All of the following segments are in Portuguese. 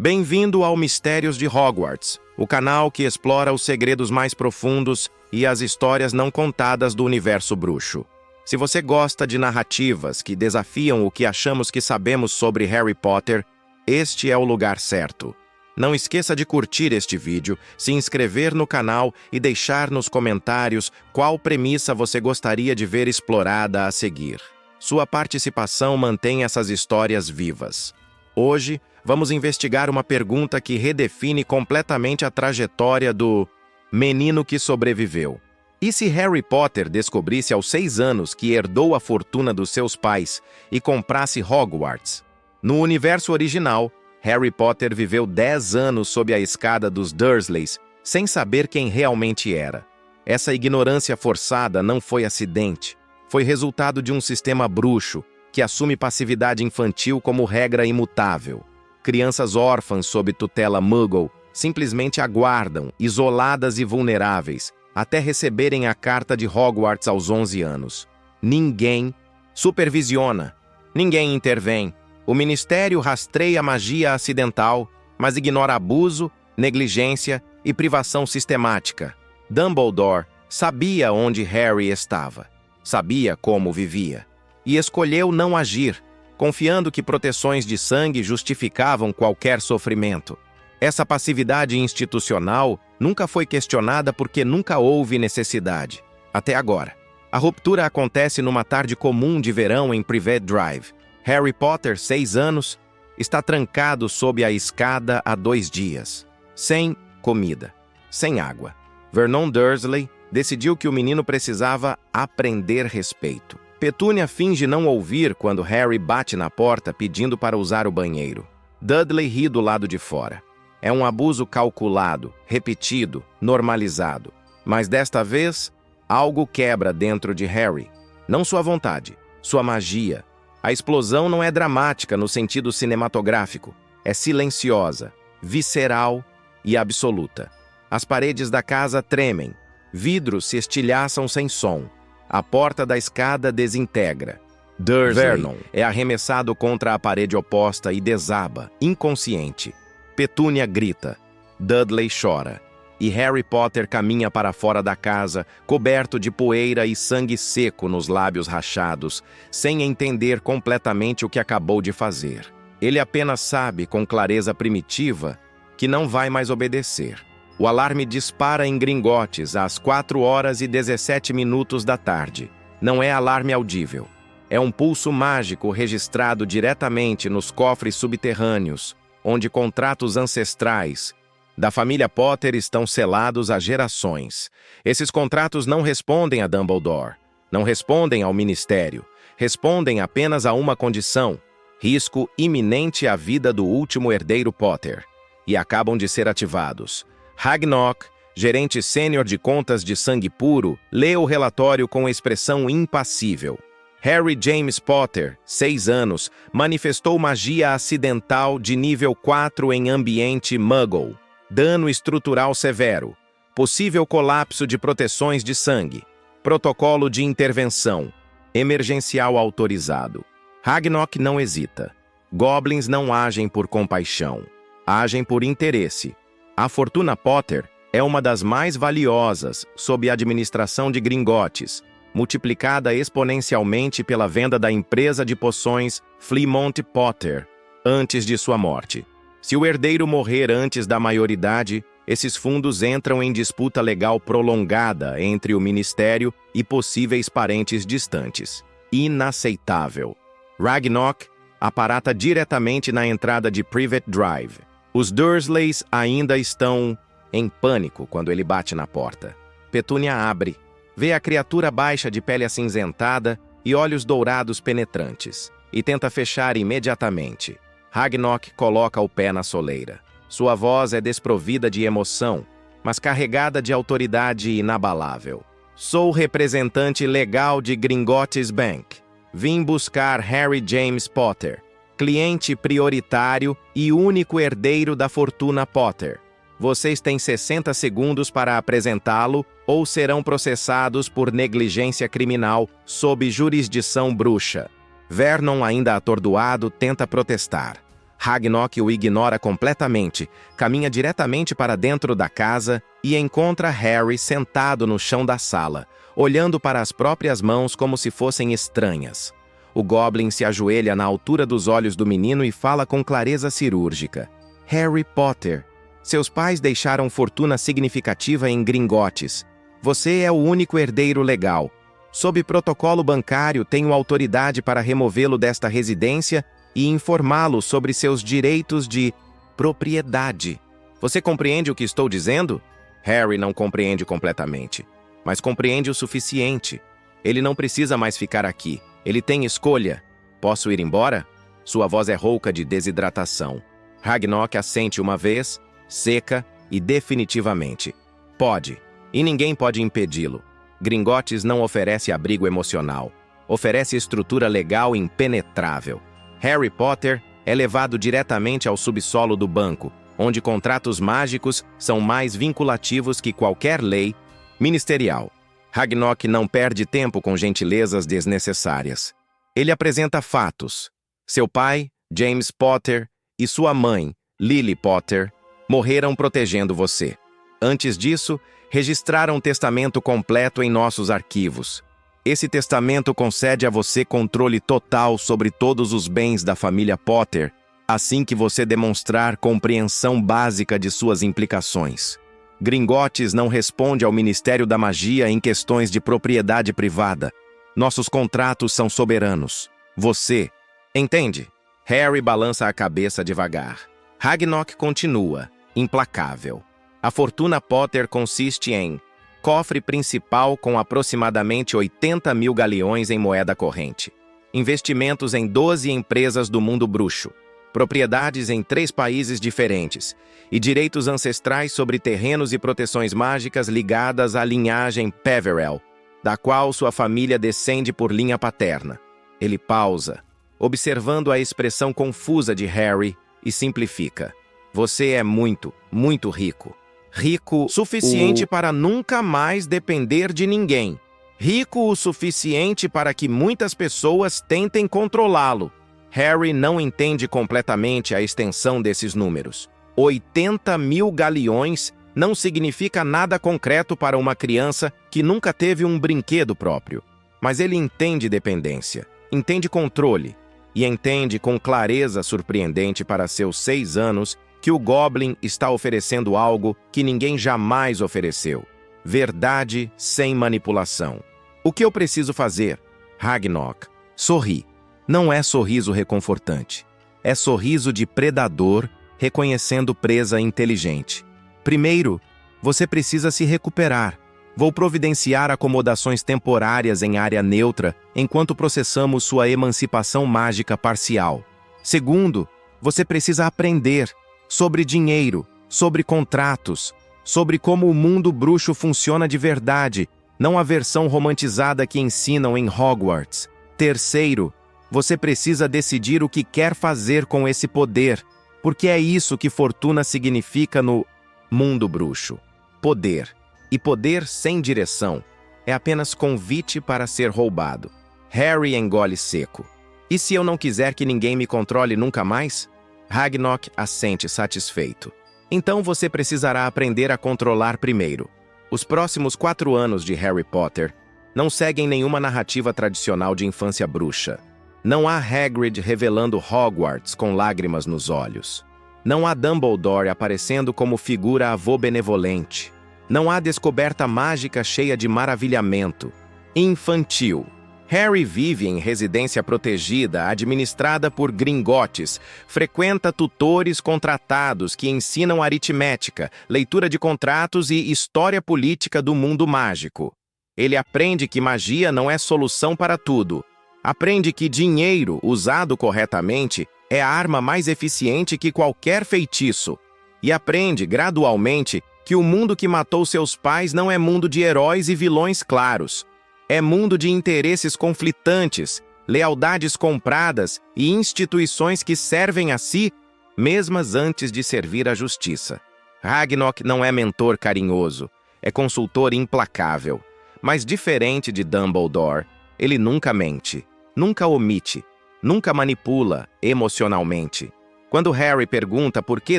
Bem-vindo ao Mistérios de Hogwarts, o canal que explora os segredos mais profundos e as histórias não contadas do universo bruxo. Se você gosta de narrativas que desafiam o que achamos que sabemos sobre Harry Potter, este é o lugar certo. Não esqueça de curtir este vídeo, se inscrever no canal e deixar nos comentários qual premissa você gostaria de ver explorada a seguir. Sua participação mantém essas histórias vivas. Hoje, vamos investigar uma pergunta que redefine completamente a trajetória do menino que sobreviveu. E se Harry Potter descobrisse aos 6 anos que herdou a fortuna dos seus pais e comprasse Hogwarts? No universo original, Harry Potter viveu 10 anos sob a escada dos Dursleys, sem saber quem realmente era. Essa ignorância forçada não foi acidente. Foi resultado de um sistema bruxo que assume passividade infantil como regra imutável. Crianças órfãs sob tutela Muggle simplesmente aguardam, isoladas e vulneráveis, até receberem a carta de Hogwarts aos 11 anos. Ninguém supervisiona, ninguém intervém. O Ministério rastreia a magia acidental, mas ignora abuso, negligência e privação sistemática. Dumbledore sabia onde Harry estava, sabia como vivia, e escolheu não agir, confiando que proteções de sangue justificavam qualquer sofrimento. Essa passividade institucional nunca foi questionada porque nunca houve necessidade. Até agora. A ruptura acontece numa tarde comum de verão em Privet Drive. Harry Potter, 6 anos, está trancado sob a escada há 2 dias. Sem comida, sem água. Vernon Dursley decidiu que o menino precisava aprender respeito. Petúnia finge não ouvir quando Harry bate na porta pedindo para usar o banheiro. Dudley ri do lado de fora. É um abuso calculado, repetido, normalizado. Mas desta vez, algo quebra dentro de Harry. Não sua vontade, sua magia. A explosão não é dramática no sentido cinematográfico. É silenciosa, visceral e absoluta. As paredes da casa tremem. Vidros se estilhaçam sem som. A porta da escada desintegra. Vernon é arremessado contra a parede oposta e desaba, inconsciente. Petúnia grita. Dudley chora. E Harry Potter caminha para fora da casa, coberto de poeira e sangue seco nos lábios rachados, sem entender completamente o que acabou de fazer. Ele apenas sabe, com clareza primitiva, que não vai mais obedecer. O alarme dispara em Gringotts às 4h17 da tarde. Não é alarme audível. É um pulso mágico registrado diretamente nos cofres subterrâneos, onde contratos ancestrais da família Potter estão selados há gerações. Esses contratos não respondem a Dumbledore, não respondem ao Ministério, respondem apenas a uma condição: risco iminente à vida do último herdeiro Potter. E acabam de ser ativados. Hagnock, gerente sênior de contas de sangue puro, lê o relatório com expressão impassível. Harry James Potter, 6 anos, manifestou magia acidental de nível 4 em ambiente Muggle. Dano estrutural severo. Possível colapso de proteções de sangue. Protocolo de intervenção. Emergencial autorizado. Hagnock não hesita. Goblins não agem por compaixão. Agem por interesse. A fortuna Potter é uma das mais valiosas sob a administração de Gringotts, multiplicada exponencialmente pela venda da empresa de poções Flemmont Potter, antes de sua morte. Se o herdeiro morrer antes da maioridade, esses fundos entram em disputa legal prolongada entre o Ministério e possíveis parentes distantes. Inaceitável. Hagnock aparata diretamente na entrada de Privet Drive. Os Dursleys ainda estão em pânico quando ele bate na porta. Petúnia abre, vê a criatura baixa de pele acinzentada e olhos dourados penetrantes, e tenta fechar imediatamente. Hagnock coloca o pé na soleira. Sua voz é desprovida de emoção, mas carregada de autoridade inabalável. Sou representante legal de Gringotts Bank. Vim buscar Harry James Potter, cliente prioritário e único herdeiro da fortuna Potter. Vocês têm 60 segundos para apresentá-lo ou serão processados por negligência criminal sob jurisdição bruxa. Vernon, ainda atordoado, tenta protestar. Ragnok o ignora completamente, caminha diretamente para dentro da casa e encontra Harry sentado no chão da sala, olhando para as próprias mãos como se fossem estranhas. O Goblin se ajoelha na altura dos olhos do menino e fala com clareza cirúrgica. Harry Potter, seus pais deixaram fortuna significativa em Gringotts. Você é o único herdeiro legal. Sob protocolo bancário, tenho autoridade para removê-lo desta residência e informá-lo sobre seus direitos de propriedade. Você compreende o que estou dizendo? Harry não compreende completamente, mas compreende o suficiente. Ele não precisa mais ficar aqui. Ele tem escolha. Posso ir embora? Sua voz é rouca de desidratação. Ragnok assente uma vez, seca e definitivamente. Pode, e ninguém pode impedi-lo. Gringotts não oferece abrigo emocional. Oferece estrutura legal impenetrável. Harry Potter é levado diretamente ao subsolo do banco, onde contratos mágicos são mais vinculativos que qualquer lei ministerial. Ragnok não perde tempo com gentilezas desnecessárias. Ele apresenta fatos. Seu pai, James Potter, e sua mãe, Lily Potter, morreram protegendo você. Antes disso, registraram um testamento completo em nossos arquivos. Esse testamento concede a você controle total sobre todos os bens da família Potter, assim que você demonstrar compreensão básica de suas implicações. Gringotts não responde ao Ministério da Magia em questões de propriedade privada. Nossos contratos são soberanos. Você entende? Harry balança a cabeça devagar. Ragnok continua, implacável. A fortuna Potter consiste em cofre principal com aproximadamente 80 mil galeões em moeda corrente, investimentos em 12 empresas do mundo bruxo, propriedades em 3 países diferentes e direitos ancestrais sobre terrenos e proteções mágicas ligadas à linhagem Peverell, da qual sua família descende por linha paterna. Ele pausa, observando a expressão confusa de Harry, e simplifica. Você é muito, muito rico. Rico suficiente para nunca mais depender de ninguém. Rico o suficiente para que muitas pessoas tentem controlá-lo. Harry não entende completamente a extensão desses números. 80 mil galeões não significa nada concreto para uma criança que nunca teve um brinquedo próprio. Mas ele entende dependência, entende controle e entende com clareza surpreendente para seus 6 anos que o Goblin está oferecendo algo que ninguém jamais ofereceu. Verdade sem manipulação. O que eu preciso fazer? Ragnok, sorri. Não é sorriso reconfortante. É sorriso de predador reconhecendo presa inteligente. Primeiro, você precisa se recuperar. Vou providenciar acomodações temporárias em área neutra enquanto processamos sua emancipação mágica parcial. Segundo, você precisa aprender sobre dinheiro, sobre contratos, sobre como o mundo bruxo funciona de verdade, não a versão romantizada que ensinam em Hogwarts. Terceiro, você precisa decidir o que quer fazer com esse poder, porque é isso que fortuna significa no mundo bruxo. Poder. E poder sem direção é apenas convite para ser roubado. Harry engole seco. E se eu não quiser que ninguém me controle nunca mais? Ragnok assente satisfeito. Então você precisará aprender a controlar primeiro. Os próximos 4 anos de Harry Potter não seguem nenhuma narrativa tradicional de infância bruxa. Não há Hagrid revelando Hogwarts com lágrimas nos olhos. Não há Dumbledore aparecendo como figura avô benevolente. Não há descoberta mágica cheia de maravilhamento. Infantil. Harry vive em residência protegida, administrada por Gringotts, frequenta tutores contratados que ensinam aritmética, leitura de contratos e história política do mundo mágico. Ele aprende que magia não é solução para tudo. Aprende que dinheiro, usado corretamente, é a arma mais eficiente que qualquer feitiço. E aprende, gradualmente, que o mundo que matou seus pais não é mundo de heróis e vilões claros. É mundo de interesses conflitantes, lealdades compradas e instituições que servem a si, mesmas antes de servir à justiça. Ragnok não é mentor carinhoso, é consultor implacável. Mas diferente de Dumbledore, ele nunca mente, nunca omite, nunca manipula emocionalmente. Quando Harry pergunta por que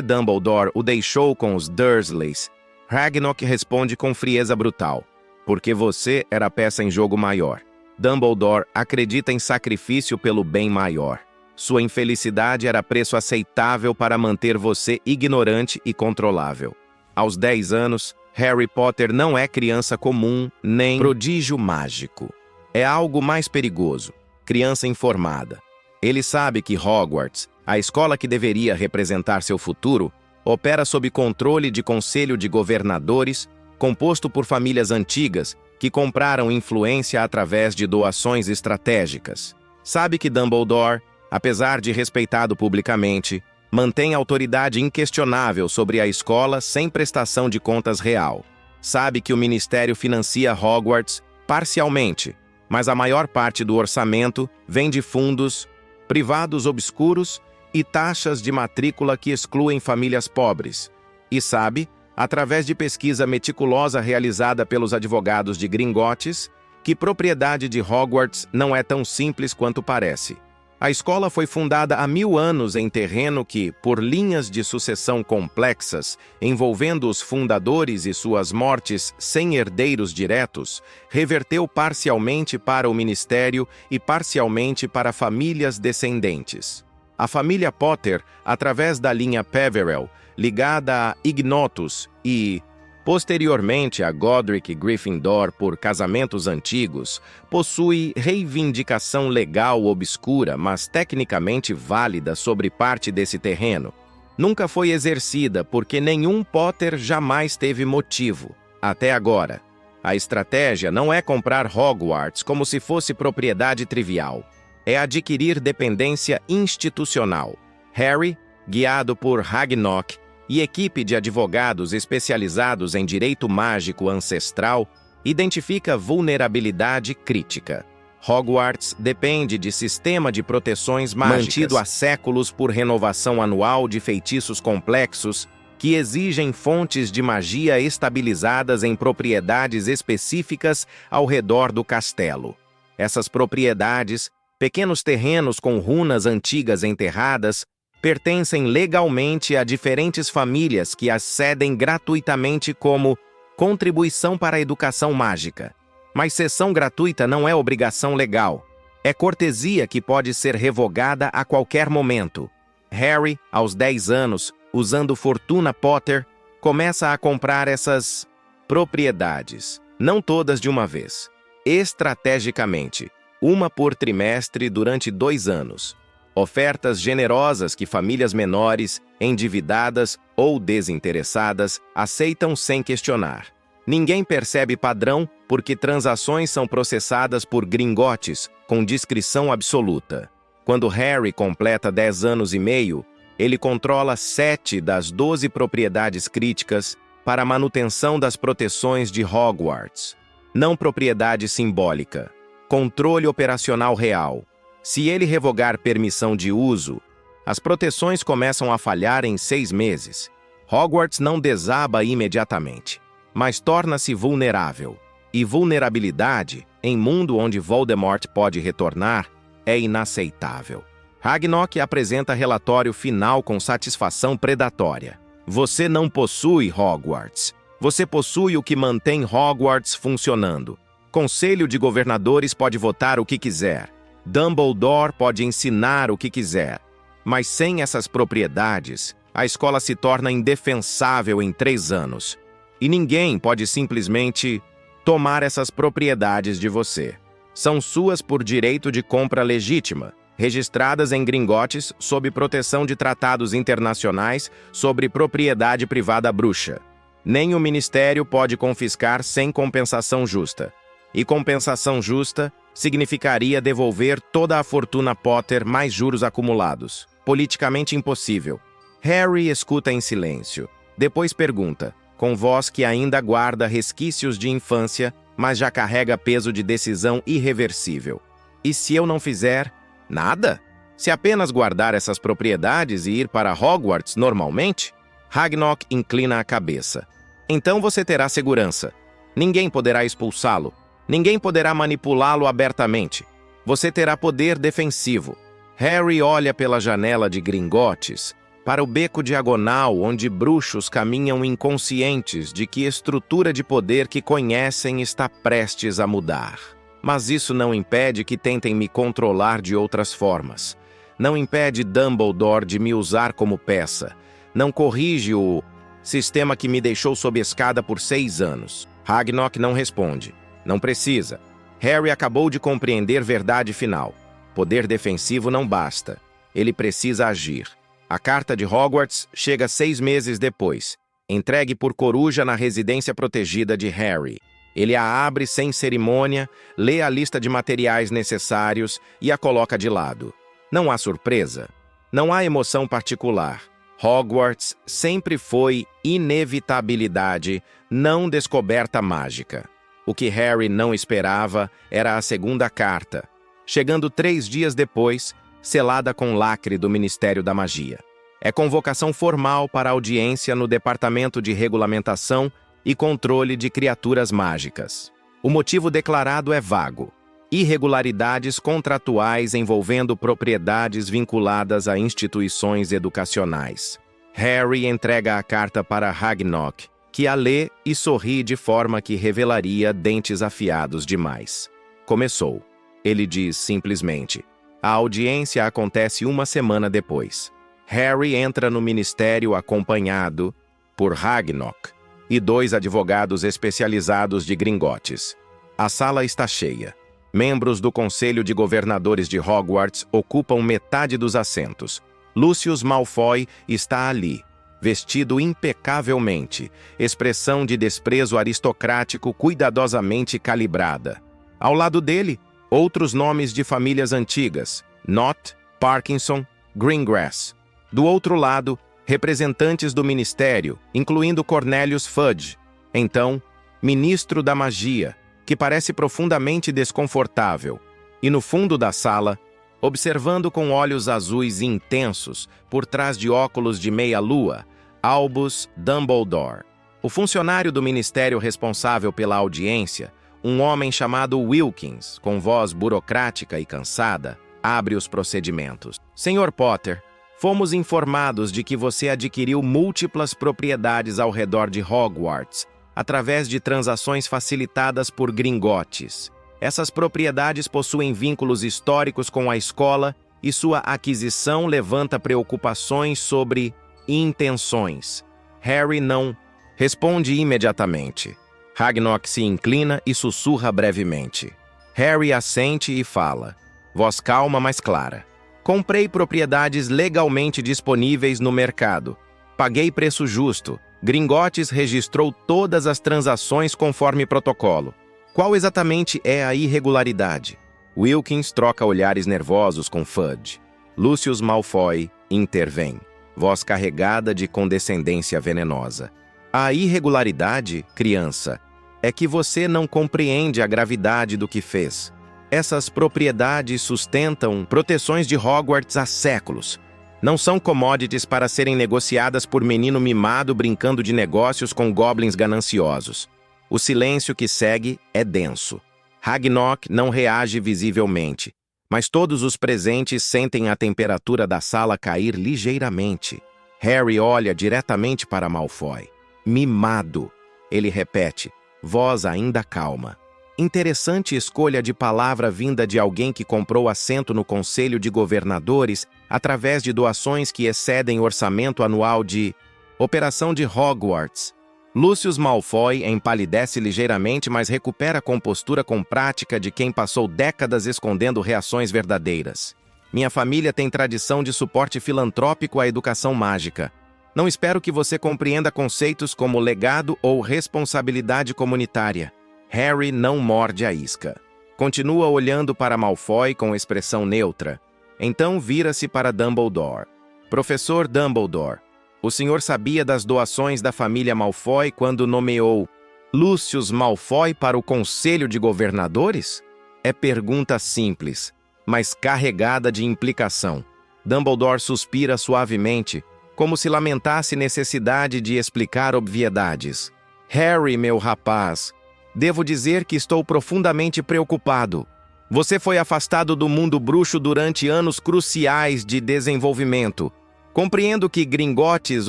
Dumbledore o deixou com os Dursleys, Ragnok responde com frieza brutal: porque você era a peça em jogo maior. Dumbledore acredita em sacrifício pelo bem maior. Sua infelicidade era preço aceitável para manter você ignorante e controlável. Aos 10 anos, Harry Potter não é criança comum nem prodígio mágico. É algo mais perigoso, criança informada. Ele sabe que Hogwarts, a escola que deveria representar seu futuro, opera sob controle de conselho de governadores, composto por famílias antigas que compraram influência através de doações estratégicas. Sabe que Dumbledore, apesar de respeitado publicamente, mantém autoridade inquestionável sobre a escola sem prestação de contas real. Sabe que o Ministério financia Hogwarts parcialmente, mas a maior parte do orçamento vem de fundos privados obscuros e taxas de matrícula que excluem famílias pobres. E sabe, através de pesquisa meticulosa realizada pelos advogados de Gringotts, que propriedade de Hogwarts não é tão simples quanto parece. A escola foi fundada há 1000 anos em terreno que, por linhas de sucessão complexas, envolvendo os fundadores e suas mortes sem herdeiros diretos, reverteu parcialmente para o ministério e parcialmente para famílias descendentes. A família Potter, através da linha Peverell, ligada a Ignotus e, posteriormente a Godric Gryffindor por casamentos antigos, possui reivindicação legal obscura, mas tecnicamente válida sobre parte desse terreno. Nunca foi exercida porque nenhum Potter jamais teve motivo, até agora. A estratégia não é comprar Hogwarts como se fosse propriedade trivial. É adquirir dependência institucional. Harry, guiado por Ragnok, e equipe de advogados especializados em direito mágico ancestral, identifica vulnerabilidade crítica. Hogwarts depende de sistema de proteções mágicas, mantido há séculos por renovação anual de feitiços complexos que exigem fontes de magia estabilizadas em propriedades específicas ao redor do castelo. Essas propriedades, pequenos terrenos com runas antigas enterradas, pertencem legalmente a diferentes famílias que as cedem gratuitamente como contribuição para a educação mágica. Mas cessão gratuita não é obrigação legal. É cortesia que pode ser revogada a qualquer momento. Harry, aos 10 anos, usando fortuna Potter, começa a comprar essas propriedades. Não todas de uma vez. Estrategicamente, uma por trimestre durante 2 anos. Ofertas generosas que famílias menores, endividadas ou desinteressadas aceitam sem questionar. Ninguém percebe padrão porque transações são processadas por Gringotts com discrição absoluta. Quando Harry completa 10 anos e meio, ele controla 7 das 12 propriedades críticas para a manutenção das proteções de Hogwarts. Não propriedade simbólica. Controle operacional real. Se ele revogar permissão de uso, as proteções começam a falhar em 6 meses. Hogwarts não desaba imediatamente, mas torna-se vulnerável. E vulnerabilidade, em mundo onde Voldemort pode retornar, é inaceitável. Ragnok apresenta relatório final com satisfação predatória. Você não possui Hogwarts. Você possui o que mantém Hogwarts funcionando. Conselho de governadores pode votar o que quiser. Dumbledore pode ensinar o que quiser, mas sem essas propriedades, a escola se torna indefensável em 3 anos. E ninguém pode simplesmente tomar essas propriedades de você. São suas por direito de compra legítima, registradas em Gringotts sob proteção de tratados internacionais sobre propriedade privada bruxa. Nem o Ministério pode confiscar sem compensação justa. E compensação justa significaria devolver toda a fortuna Potter mais juros acumulados. Politicamente impossível. Harry escuta em silêncio. Depois pergunta, com voz que ainda guarda resquícios de infância, mas já carrega peso de decisão irreversível. E se eu não fizer nada? Se apenas guardar essas propriedades e ir para Hogwarts normalmente? Ragnok inclina a cabeça. Então você terá segurança. Ninguém poderá expulsá-lo. Ninguém poderá manipulá-lo abertamente. Você terá poder defensivo. Harry olha pela janela de Gringotts para o beco diagonal onde bruxos caminham inconscientes de que estrutura de poder que conhecem está prestes a mudar. Mas isso não impede que tentem me controlar de outras formas. Não impede Dumbledore de me usar como peça. Não corrige o sistema que me deixou sob escada por 6 anos. Ragnok não responde. Não precisa. Harry acabou de compreender verdade final. Poder defensivo não basta. Ele precisa agir. A carta de Hogwarts chega 6 meses depois, entregue por coruja na residência protegida de Harry. Ele a abre sem cerimônia, lê a lista de materiais necessários e a coloca de lado. Não há surpresa. Não há emoção particular. Hogwarts sempre foi inevitabilidade, não descoberta mágica. O que Harry não esperava era a segunda carta, chegando 3 dias depois, selada com lacre do Ministério da Magia. É convocação formal para audiência no Departamento de Regulamentação e Controle de Criaturas Mágicas. O motivo declarado é vago. Irregularidades contratuais envolvendo propriedades vinculadas a instituições educacionais. Harry entrega a carta para Ragnok, que a lê e sorri de forma que revelaria dentes afiados demais. Começou. Ele diz simplesmente: a audiência acontece 1 semana depois. Harry entra no ministério acompanhado por Ragnok e 2 advogados especializados de Gringotts. A sala está cheia. Membros do Conselho de Governadores de Hogwarts ocupam metade dos assentos. Lucius Malfoy está ali, vestido impecavelmente, expressão de desprezo aristocrático cuidadosamente calibrada. Ao lado dele, outros nomes de famílias antigas: Nott, Parkinson, Greengrass. Do outro lado, representantes do ministério, incluindo Cornelius Fudge, então, ministro da magia, que parece profundamente desconfortável. E no fundo da sala, observando com olhos azuis intensos, por trás de óculos de meia-lua, Albus Dumbledore. O funcionário do ministério responsável pela audiência, um homem chamado Wilkins, com voz burocrática e cansada, abre os procedimentos. Senhor Potter, fomos informados de que você adquiriu múltiplas propriedades ao redor de Hogwarts, através de transações facilitadas por Gringotts. Essas propriedades possuem vínculos históricos com a escola e sua aquisição levanta preocupações sobre intenções. Harry não responde imediatamente. Ragnok se inclina e sussurra brevemente. Harry assente e fala. Voz calma, mas clara. Comprei propriedades legalmente disponíveis no mercado. Paguei preço justo. Gringotts registrou todas as transações conforme protocolo. Qual exatamente é a irregularidade? Wilkins troca olhares nervosos com Fudge. Lucius Malfoy intervém, voz carregada de condescendência venenosa. A irregularidade, criança, é que você não compreende a gravidade do que fez. Essas propriedades sustentam proteções de Hogwarts há séculos. Não são commodities para serem negociadas por menino mimado brincando de negócios com goblins gananciosos. O silêncio que segue é denso. Ragnok não reage visivelmente, mas todos os presentes sentem a temperatura da sala cair ligeiramente. Harry olha diretamente para Malfoy. Mimado, ele repete, voz ainda calma. Interessante escolha de palavra vinda de alguém que comprou assento no Conselho de Governadores através de doações que excedem o orçamento anual de Operação de Hogwarts. Lucius Malfoy empalidece ligeiramente, mas recupera a compostura com prática de quem passou décadas escondendo reações verdadeiras. Minha família tem tradição de suporte filantrópico à educação mágica. Não espero que você compreenda conceitos como legado ou responsabilidade comunitária. Harry não morde a isca. Continua olhando para Malfoy com expressão neutra. Então vira-se para Dumbledore. Professor Dumbledore, o senhor sabia das doações da família Malfoy quando nomeou Lucius Malfoy para o Conselho de Governadores? É pergunta simples, mas carregada de implicação. Dumbledore suspira suavemente, como se lamentasse necessidade de explicar obviedades. Harry, meu rapaz, devo dizer que estou profundamente preocupado. Você foi afastado do mundo bruxo durante anos cruciais de desenvolvimento. Compreendo que Gringotts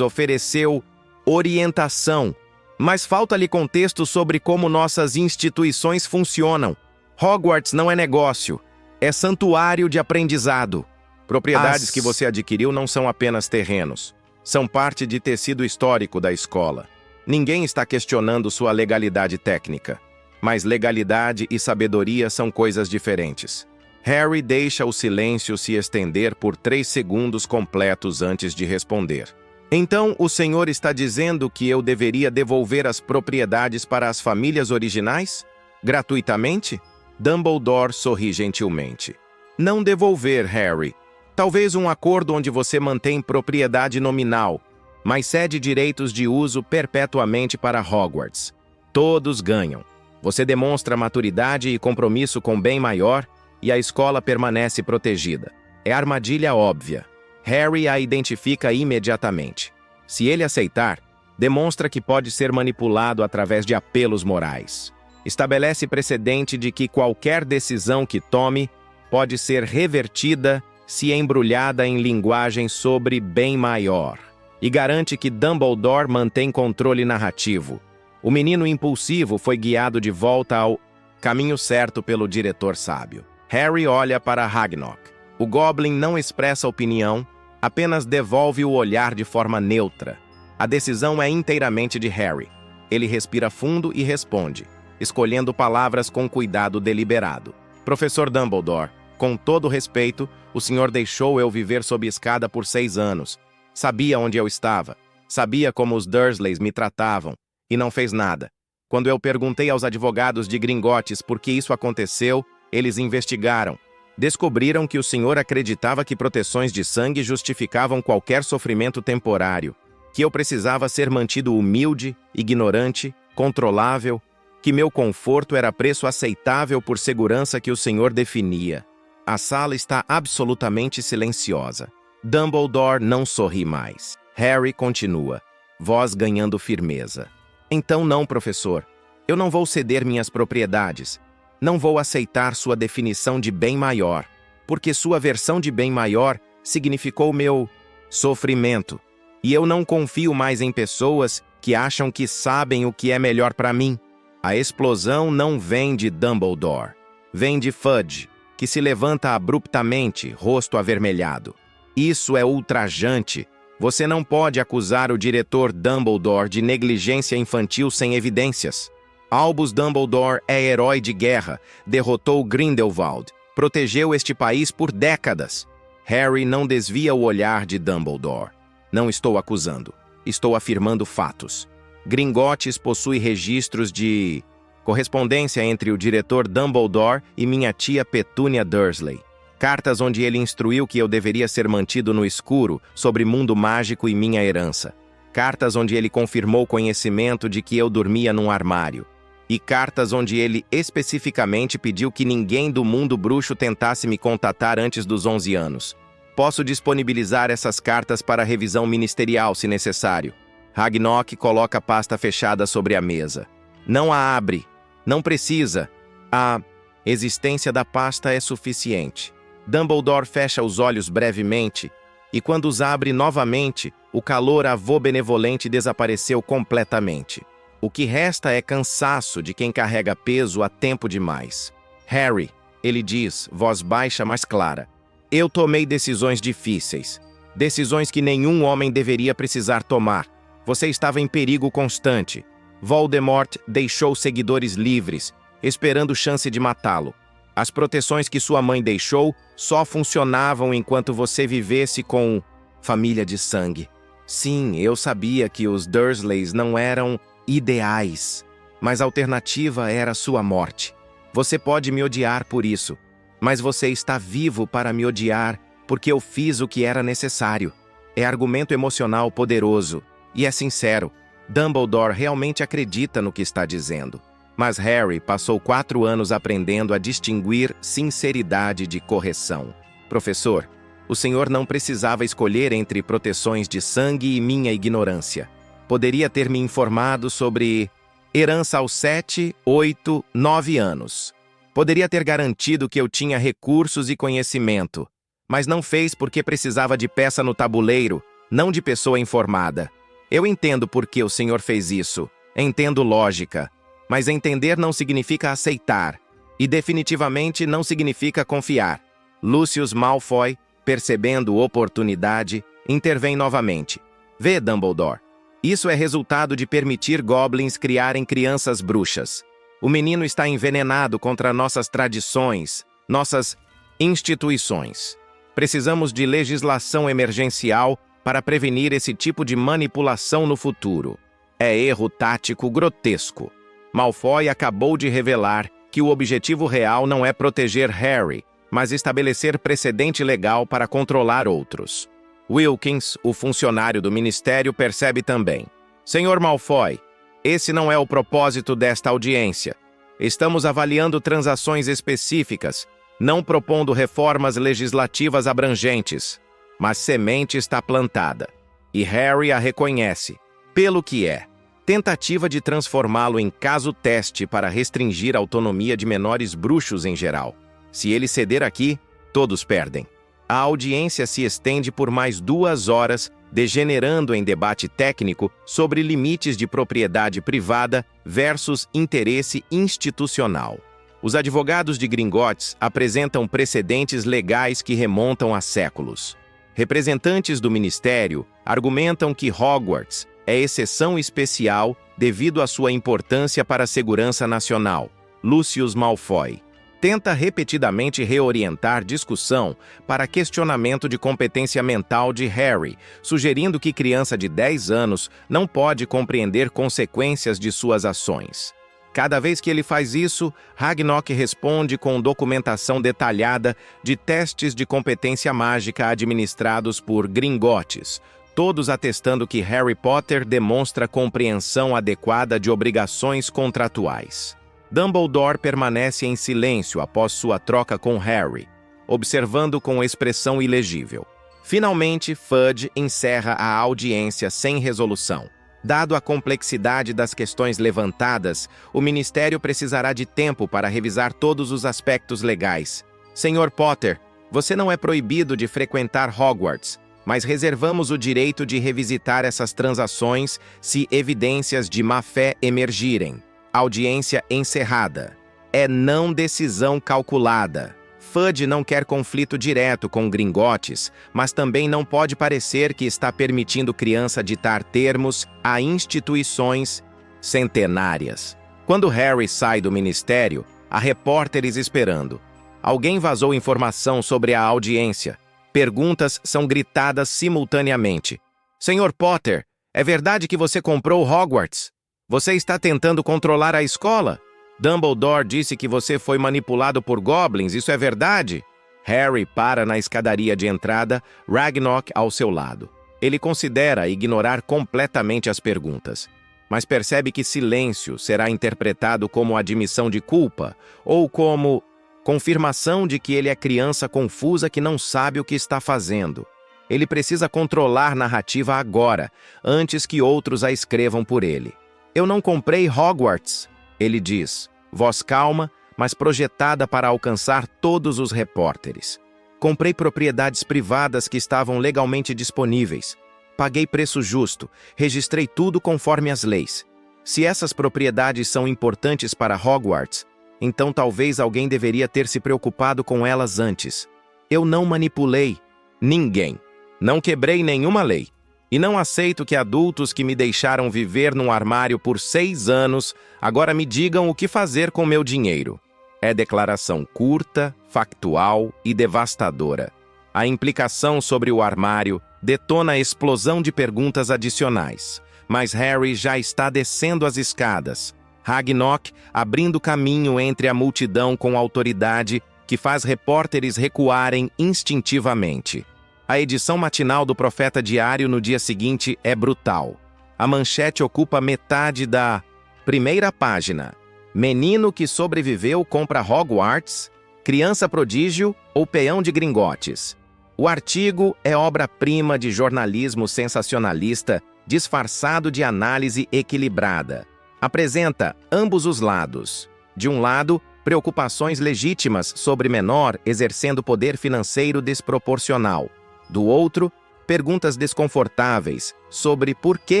ofereceu orientação, mas falta-lhe contexto sobre como nossas instituições funcionam. Hogwarts não é negócio, é santuário de aprendizado. Propriedades que você adquiriu não são apenas terrenos, são parte de tecido histórico da escola. Ninguém está questionando sua legalidade técnica, mas legalidade e sabedoria são coisas diferentes. Harry deixa o silêncio se estender por 3 segundos completos antes de responder. Então, o senhor está dizendo que eu deveria devolver as propriedades para as famílias originais? Gratuitamente? Dumbledore sorri gentilmente. Não devolver, Harry. Talvez um acordo onde você mantém propriedade nominal, mas cede direitos de uso perpetuamente para Hogwarts. Todos ganham. Você demonstra maturidade e compromisso com bem maior, e a escola permanece protegida. É armadilha óbvia. Harry a identifica imediatamente. Se ele aceitar, demonstra que pode ser manipulado através de apelos morais. Estabelece precedente de que qualquer decisão que tome pode ser revertida se embrulhada em linguagem sobre bem maior. E garante que Dumbledore mantém controle narrativo. O menino impulsivo foi guiado de volta ao caminho certo pelo diretor sábio. Harry olha para Ragnok. O Goblin não expressa opinião, apenas devolve o olhar de forma neutra. A decisão é inteiramente de Harry. Ele respira fundo e responde, escolhendo palavras com cuidado deliberado. Professor Dumbledore, com todo respeito, o senhor deixou eu viver sob escada por 6 anos. Sabia onde eu estava. Sabia como os Dursleys me tratavam. E não fez nada. Quando eu perguntei aos advogados de Gringotts por que isso aconteceu, eles investigaram. Descobriram que o senhor acreditava que proteções de sangue justificavam qualquer sofrimento temporário, que eu precisava ser mantido humilde, ignorante, controlável, que meu conforto era preço aceitável por segurança que o senhor definia. A sala está absolutamente silenciosa. Dumbledore não sorri mais. Harry continua, voz ganhando firmeza. Então não, professor. Eu não vou ceder minhas propriedades. Não vou aceitar sua definição de bem maior, porque sua versão de bem maior significou meu sofrimento. E eu não confio mais em pessoas que acham que sabem o que é melhor para mim. A explosão não vem de Dumbledore. Vem de Fudge, que se levanta abruptamente, rosto avermelhado. Isso é ultrajante. Você não pode acusar o diretor Dumbledore de negligência infantil sem evidências. Albus Dumbledore é herói de guerra, derrotou Grindelwald, protegeu este país por décadas. Harry não desvia o olhar de Dumbledore. Não estou acusando, estou afirmando fatos. Gringotts possui registros de correspondência entre o diretor Dumbledore e minha tia Petúnia Dursley. Cartas onde ele instruiu que eu deveria ser mantido no escuro sobre mundo mágico e minha herança. Cartas onde ele confirmou conhecimento de que eu dormia num armário. E cartas onde ele especificamente pediu que ninguém do mundo bruxo tentasse me contatar antes dos 11 anos. Posso disponibilizar essas cartas para revisão ministerial, se necessário. Ragnok coloca a pasta fechada sobre a mesa. Não a abre. Não precisa. A existência da pasta é suficiente. Dumbledore fecha os olhos brevemente, e quando os abre novamente, o calor avô benevolente desapareceu completamente. O que resta é cansaço de quem carrega peso há tempo demais. Harry, ele diz, voz baixa mas clara, eu tomei decisões difíceis. Decisões que nenhum homem deveria precisar tomar. Você estava em perigo constante. Voldemort deixou seguidores livres, esperando chance de matá-lo. As proteções que sua mãe deixou só funcionavam enquanto você vivesse com família de sangue. Sim, eu sabia que os Dursleys não eram ideais, mas a alternativa era sua morte. Você pode me odiar por isso, mas você está vivo para me odiar porque eu fiz o que era necessário. É argumento emocional poderoso e é sincero. Dumbledore realmente acredita no que está dizendo. Mas Harry passou 4 anos aprendendo a distinguir sinceridade de correção. Professor, o senhor não precisava escolher entre proteções de sangue e minha ignorância. Poderia ter me informado sobre herança aos 7, 8, 9 anos. Poderia ter garantido que eu tinha recursos e conhecimento, mas não fez porque precisava de peça no tabuleiro não de pessoa informada. Eu entendo por que o senhor fez isso. Entendo lógica. Mas entender não significa aceitar. E definitivamente não significa confiar. Lucius Malfoy, percebendo oportunidade, intervém novamente. Vê, Dumbledore. Isso é resultado de permitir goblins criarem crianças bruxas. O menino está envenenado contra nossas tradições, nossas instituições. Precisamos de legislação emergencial para prevenir esse tipo de manipulação no futuro. É erro tático grotesco. Malfoy acabou de revelar que o objetivo real não é proteger Harry, mas estabelecer precedente legal para controlar outros. Wilkins, o funcionário do ministério, percebe também. Senhor Malfoy, esse não é o propósito desta audiência. Estamos avaliando transações específicas, não propondo reformas legislativas abrangentes. Mas semente está plantada. E Harry a reconhece, pelo que é. Tentativa de transformá-lo em caso-teste para restringir a autonomia de menores bruxos em geral. Se ele ceder aqui, todos perdem. A audiência se estende por mais 2 horas, degenerando em debate técnico sobre limites de propriedade privada versus interesse institucional. Os advogados de Gringotts apresentam precedentes legais que remontam a séculos. Representantes do ministério argumentam que Hogwarts é exceção especial devido à sua importância para a segurança nacional. Lucius Malfoy tenta repetidamente reorientar discussão para questionamento de competência mental de Harry, sugerindo que criança de 10 anos não pode compreender consequências de suas ações. Cada vez que ele faz isso, Ragnok responde com documentação detalhada de testes de competência mágica administrados por Gringotts, todos atestando que Harry Potter demonstra compreensão adequada de obrigações contratuais. Dumbledore permanece em silêncio após sua troca com Harry, observando com expressão ilegível. Finalmente, Fudge encerra a audiência sem resolução. Dado a complexidade das questões levantadas, o Ministério precisará de tempo para revisar todos os aspectos legais. Sr. Potter, você não é proibido de frequentar Hogwarts, mas reservamos o direito de revisitar essas transações se evidências de má-fé emergirem. Audiência encerrada. É não decisão calculada. Fudge não quer conflito direto com Gringotts, mas também não pode parecer que está permitindo criança ditar termos a instituições centenárias. Quando Harry sai do ministério, há repórteres esperando. Alguém vazou informação sobre a audiência. Perguntas são gritadas simultaneamente. Sr. Potter, é verdade que você comprou Hogwarts? Você está tentando controlar a escola? Dumbledore disse que você foi manipulado por goblins, isso é verdade? Harry para na escadaria de entrada, Ragnok ao seu lado. Ele considera ignorar completamente as perguntas, mas percebe que silêncio será interpretado como admissão de culpa ou como confirmação de que ele é criança confusa que não sabe o que está fazendo. Ele precisa controlar narrativa agora, antes que outros a escrevam por ele. Eu não comprei Hogwarts, ele diz, voz calma, mas projetada para alcançar todos os repórteres. Comprei propriedades privadas que estavam legalmente disponíveis. Paguei preço justo, registrei tudo conforme as leis. Se essas propriedades são importantes para Hogwarts, então talvez alguém deveria ter se preocupado com elas antes. Eu não manipulei ninguém. Não quebrei nenhuma lei. E não aceito que adultos que me deixaram viver num armário por 6 anos agora me digam o que fazer com meu dinheiro. É declaração curta, factual e devastadora. A implicação sobre o armário detona a explosão de perguntas adicionais. Mas Harry já está descendo as escadas. Ragnok abrindo caminho entre a multidão com autoridade que faz repórteres recuarem instintivamente. A edição matinal do Profeta Diário no dia seguinte é brutal. A manchete ocupa metade da primeira página. Menino que sobreviveu compra Hogwarts, criança prodígio ou peão de Gringotts. O artigo é obra-prima de jornalismo sensacionalista disfarçado de análise equilibrada. Apresenta ambos os lados. De um lado, preocupações legítimas sobre menor exercendo poder financeiro desproporcional. Do outro, perguntas desconfortáveis sobre por que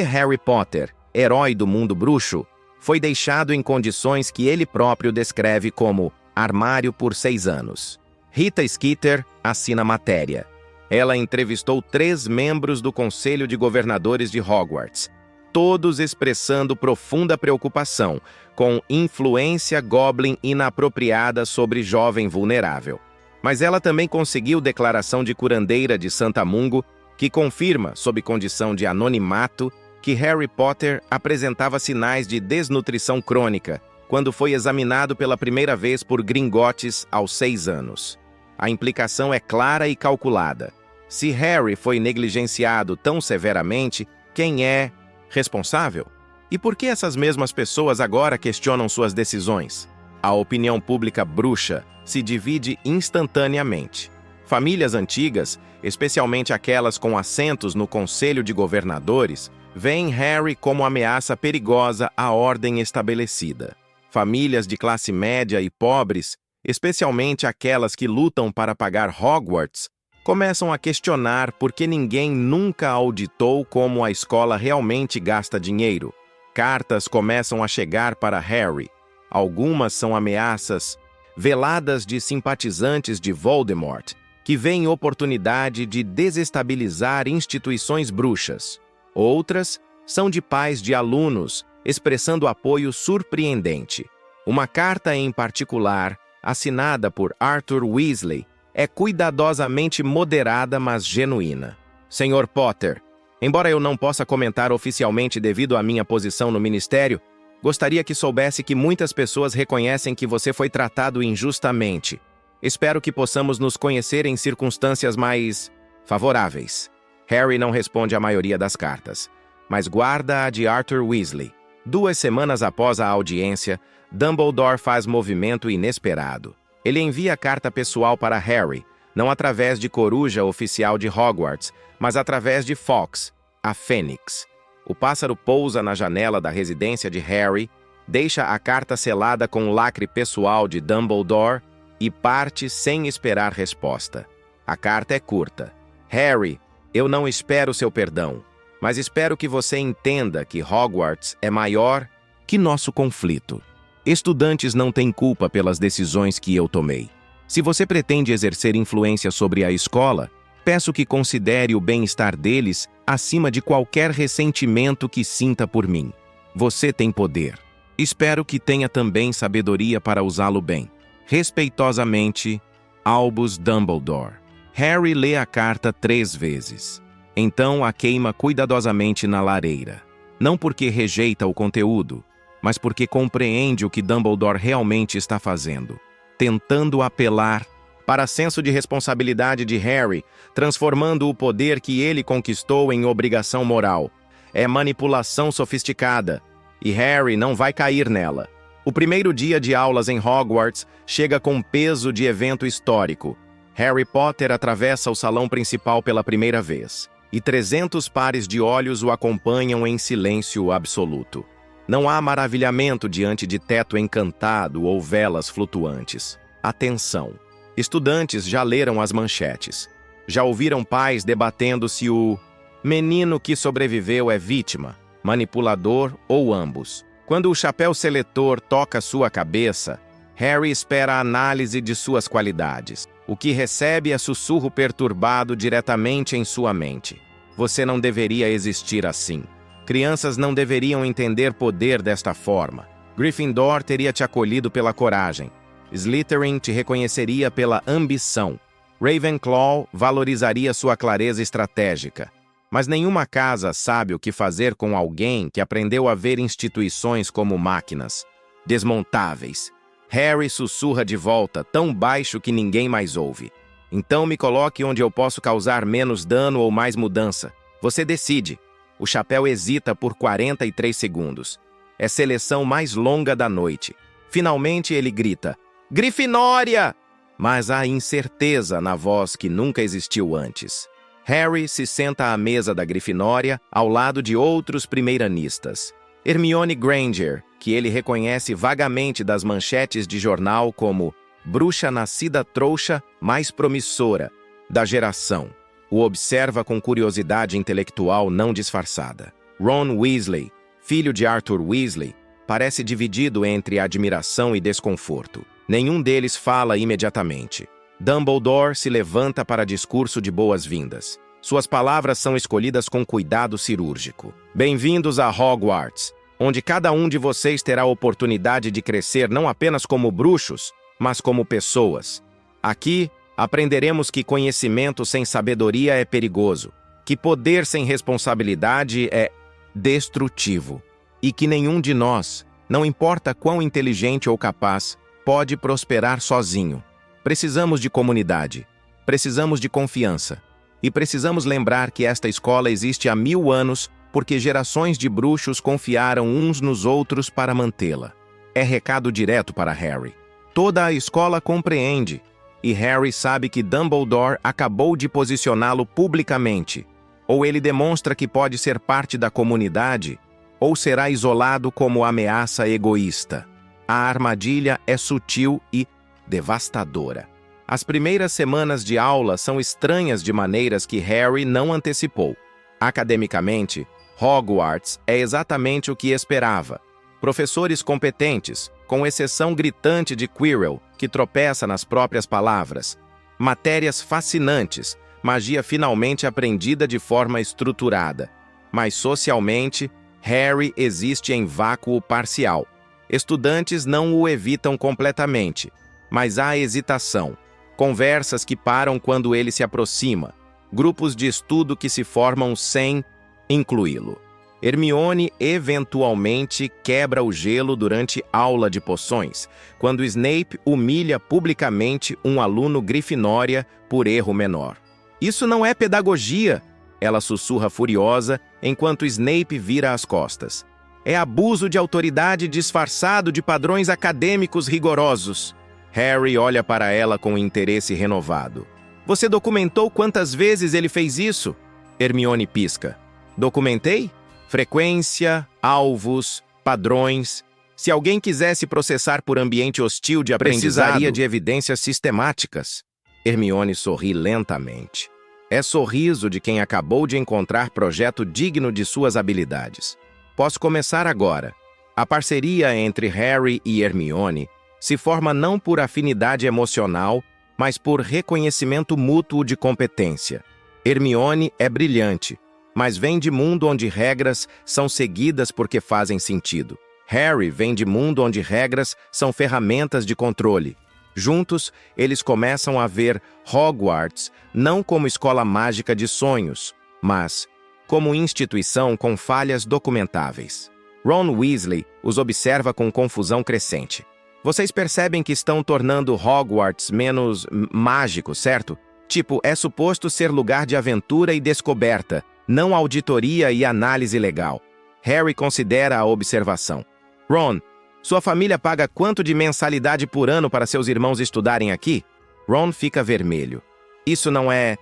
Harry Potter, herói do mundo bruxo, foi deixado em condições que ele próprio descreve como armário por 6 anos. Rita Skeeter assina a matéria. Ela entrevistou 3 membros do Conselho de Governadores de Hogwarts, todos expressando profunda preocupação com influência goblin inapropriada sobre jovem vulnerável. Mas ela também conseguiu declaração de curandeira de Santamungo, que confirma, sob condição de anonimato, que Harry Potter apresentava sinais de desnutrição crônica quando foi examinado pela primeira vez por Gringotts aos 6 anos. A implicação é clara e calculada. Se Harry foi negligenciado tão severamente, quem é responsável? E por que essas mesmas pessoas agora questionam suas decisões? A opinião pública bruxa se divide instantaneamente. Famílias antigas, especialmente aquelas com assentos no Conselho de Governadores, veem Harry como ameaça perigosa à ordem estabelecida. Famílias de classe média e pobres, especialmente aquelas que lutam para pagar Hogwarts, começam a questionar por que ninguém nunca auditou como a escola realmente gasta dinheiro. Cartas começam a chegar para Harry. Algumas são ameaças veladas de simpatizantes de Voldemort, que veem oportunidade de desestabilizar instituições bruxas. Outras são de pais de alunos, expressando apoio surpreendente. Uma carta em particular, assinada por Arthur Weasley, é cuidadosamente moderada, mas genuína. Senhor Potter, embora eu não possa comentar oficialmente devido à minha posição no ministério, gostaria que soubesse que muitas pessoas reconhecem que você foi tratado injustamente. Espero que possamos nos conhecer em circunstâncias mais favoráveis. Harry não responde à maioria das cartas, mas guarda a de Arthur Weasley. 2 semanas após a audiência, Dumbledore faz movimento inesperado. Ele envia a carta pessoal para Harry, não através de coruja oficial de Hogwarts, mas através de Fawkes, a Fênix. O pássaro pousa na janela da residência de Harry, deixa a carta selada com o lacre pessoal de Dumbledore e parte sem esperar resposta. A carta é curta. Harry, eu não espero seu perdão, mas espero que você entenda que Hogwarts é maior que nosso conflito. Estudantes não têm culpa pelas decisões que eu tomei. Se você pretende exercer influência sobre a escola, peço que considere o bem-estar deles acima de qualquer ressentimento que sinta por mim. Você tem poder. Espero que tenha também sabedoria para usá-lo bem. Respeitosamente, Albus Dumbledore. Harry lê a carta 3 vezes. Então a queima cuidadosamente na lareira. Não porque rejeita o conteúdo, mas porque compreende o que Dumbledore realmente está fazendo, tentando apelar para senso de responsabilidade de Harry, transformando o poder que ele conquistou em obrigação moral. É manipulação sofisticada, e Harry não vai cair nela. O primeiro dia de aulas em Hogwarts chega com peso de evento histórico. Harry Potter atravessa o salão principal pela primeira vez, e 300 pares de olhos o acompanham em silêncio absoluto. Não há maravilhamento diante de teto encantado ou velas flutuantes. Atenção! Estudantes já leram as manchetes. Já ouviram pais debatendo se o menino que sobreviveu é vítima, manipulador ou ambos. Quando o chapéu seletor toca sua cabeça, Harry espera a análise de suas qualidades. O que recebe é sussurro perturbado diretamente em sua mente. Você não deveria existir assim. Crianças não deveriam entender poder desta forma. Gryffindor teria te acolhido pela coragem. Slytherin te reconheceria pela ambição. Ravenclaw valorizaria sua clareza estratégica. Mas nenhuma casa sabe o que fazer com alguém que aprendeu a ver instituições como máquinas desmontáveis. Harry sussurra de volta, tão baixo que ninguém mais ouve. Então me coloque onde eu posso causar menos dano ou mais mudança. Você decide. O chapéu hesita por 43 segundos. É a seleção mais longa da noite. Finalmente ele grita, Grifinória! Mas há incerteza na voz que nunca existiu antes. Harry se senta à mesa da Grifinória, ao lado de outros primeiranistas. Hermione Granger, que ele reconhece vagamente das manchetes de jornal como bruxa nascida trouxa mais promissora da geração. o observa com curiosidade intelectual não disfarçada. Ron Weasley, filho de Arthur Weasley, parece dividido entre admiração e desconforto. Nenhum deles fala imediatamente. Dumbledore se levanta para discurso de boas-vindas. Suas palavras são escolhidas com cuidado cirúrgico. Bem-vindos a Hogwarts, onde cada um de vocês terá a oportunidade de crescer não apenas como bruxos, mas como pessoas. Aqui, aprenderemos que conhecimento sem sabedoria é perigoso, que poder sem responsabilidade é destrutivo, e que nenhum de nós, não importa quão inteligente ou capaz, pode prosperar sozinho. Precisamos de comunidade, precisamos de confiança, e precisamos lembrar que esta escola existe há 1000 anos porque gerações de bruxos confiaram uns nos outros para mantê-la. É recado direto para Harry. Toda a escola compreende, e Harry sabe que Dumbledore acabou de posicioná-lo publicamente. Ou ele demonstra que pode ser parte da comunidade, ou será isolado como ameaça egoísta. A armadilha é sutil e devastadora. As primeiras semanas de aula são estranhas de maneiras que Harry não antecipou. Academicamente, Hogwarts é exatamente o que esperava. Professores competentes, com exceção gritante de Quirrell, que tropeça nas próprias palavras. Matérias fascinantes, magia finalmente aprendida de forma estruturada. Mas socialmente, Harry existe em vácuo parcial. Estudantes não o evitam completamente, mas há hesitação. Conversas que param quando ele se aproxima. Grupos de estudo que se formam sem incluí-lo. Hermione eventualmente quebra o gelo durante aula de poções, quando Snape humilha publicamente um aluno Grifinória por erro menor. Isso não é pedagogia, ela sussurra furiosa enquanto Snape vira as costas. É abuso de autoridade disfarçado de padrões acadêmicos rigorosos. Harry olha para ela com interesse renovado. Você documentou quantas vezes ele fez isso? Hermione pisca. Documentei? Frequência, alvos, padrões. Se alguém quisesse processar por ambiente hostil de aprendizado, precisaria de evidências sistemáticas. Hermione sorri lentamente. É sorriso de quem acabou de encontrar projeto digno de suas habilidades. Posso começar agora. A parceria entre Harry e Hermione se forma não por afinidade emocional, mas por reconhecimento mútuo de competência. Hermione é brilhante, mas vem de mundo onde regras são seguidas porque fazem sentido. Harry vem de mundo onde regras são ferramentas de controle. Juntos, eles começam a ver Hogwarts não como escola mágica de sonhos, mas como instituição com falhas documentáveis. Ron Weasley os observa com confusão crescente. Vocês percebem que estão tornando Hogwarts menos mágico, certo? Tipo, é suposto ser lugar de aventura e descoberta, não auditoria e análise legal. Harry considera a observação. Ron, sua família paga quanto de mensalidade por ano para seus irmãos estudarem aqui? Ron fica vermelho. Isso não é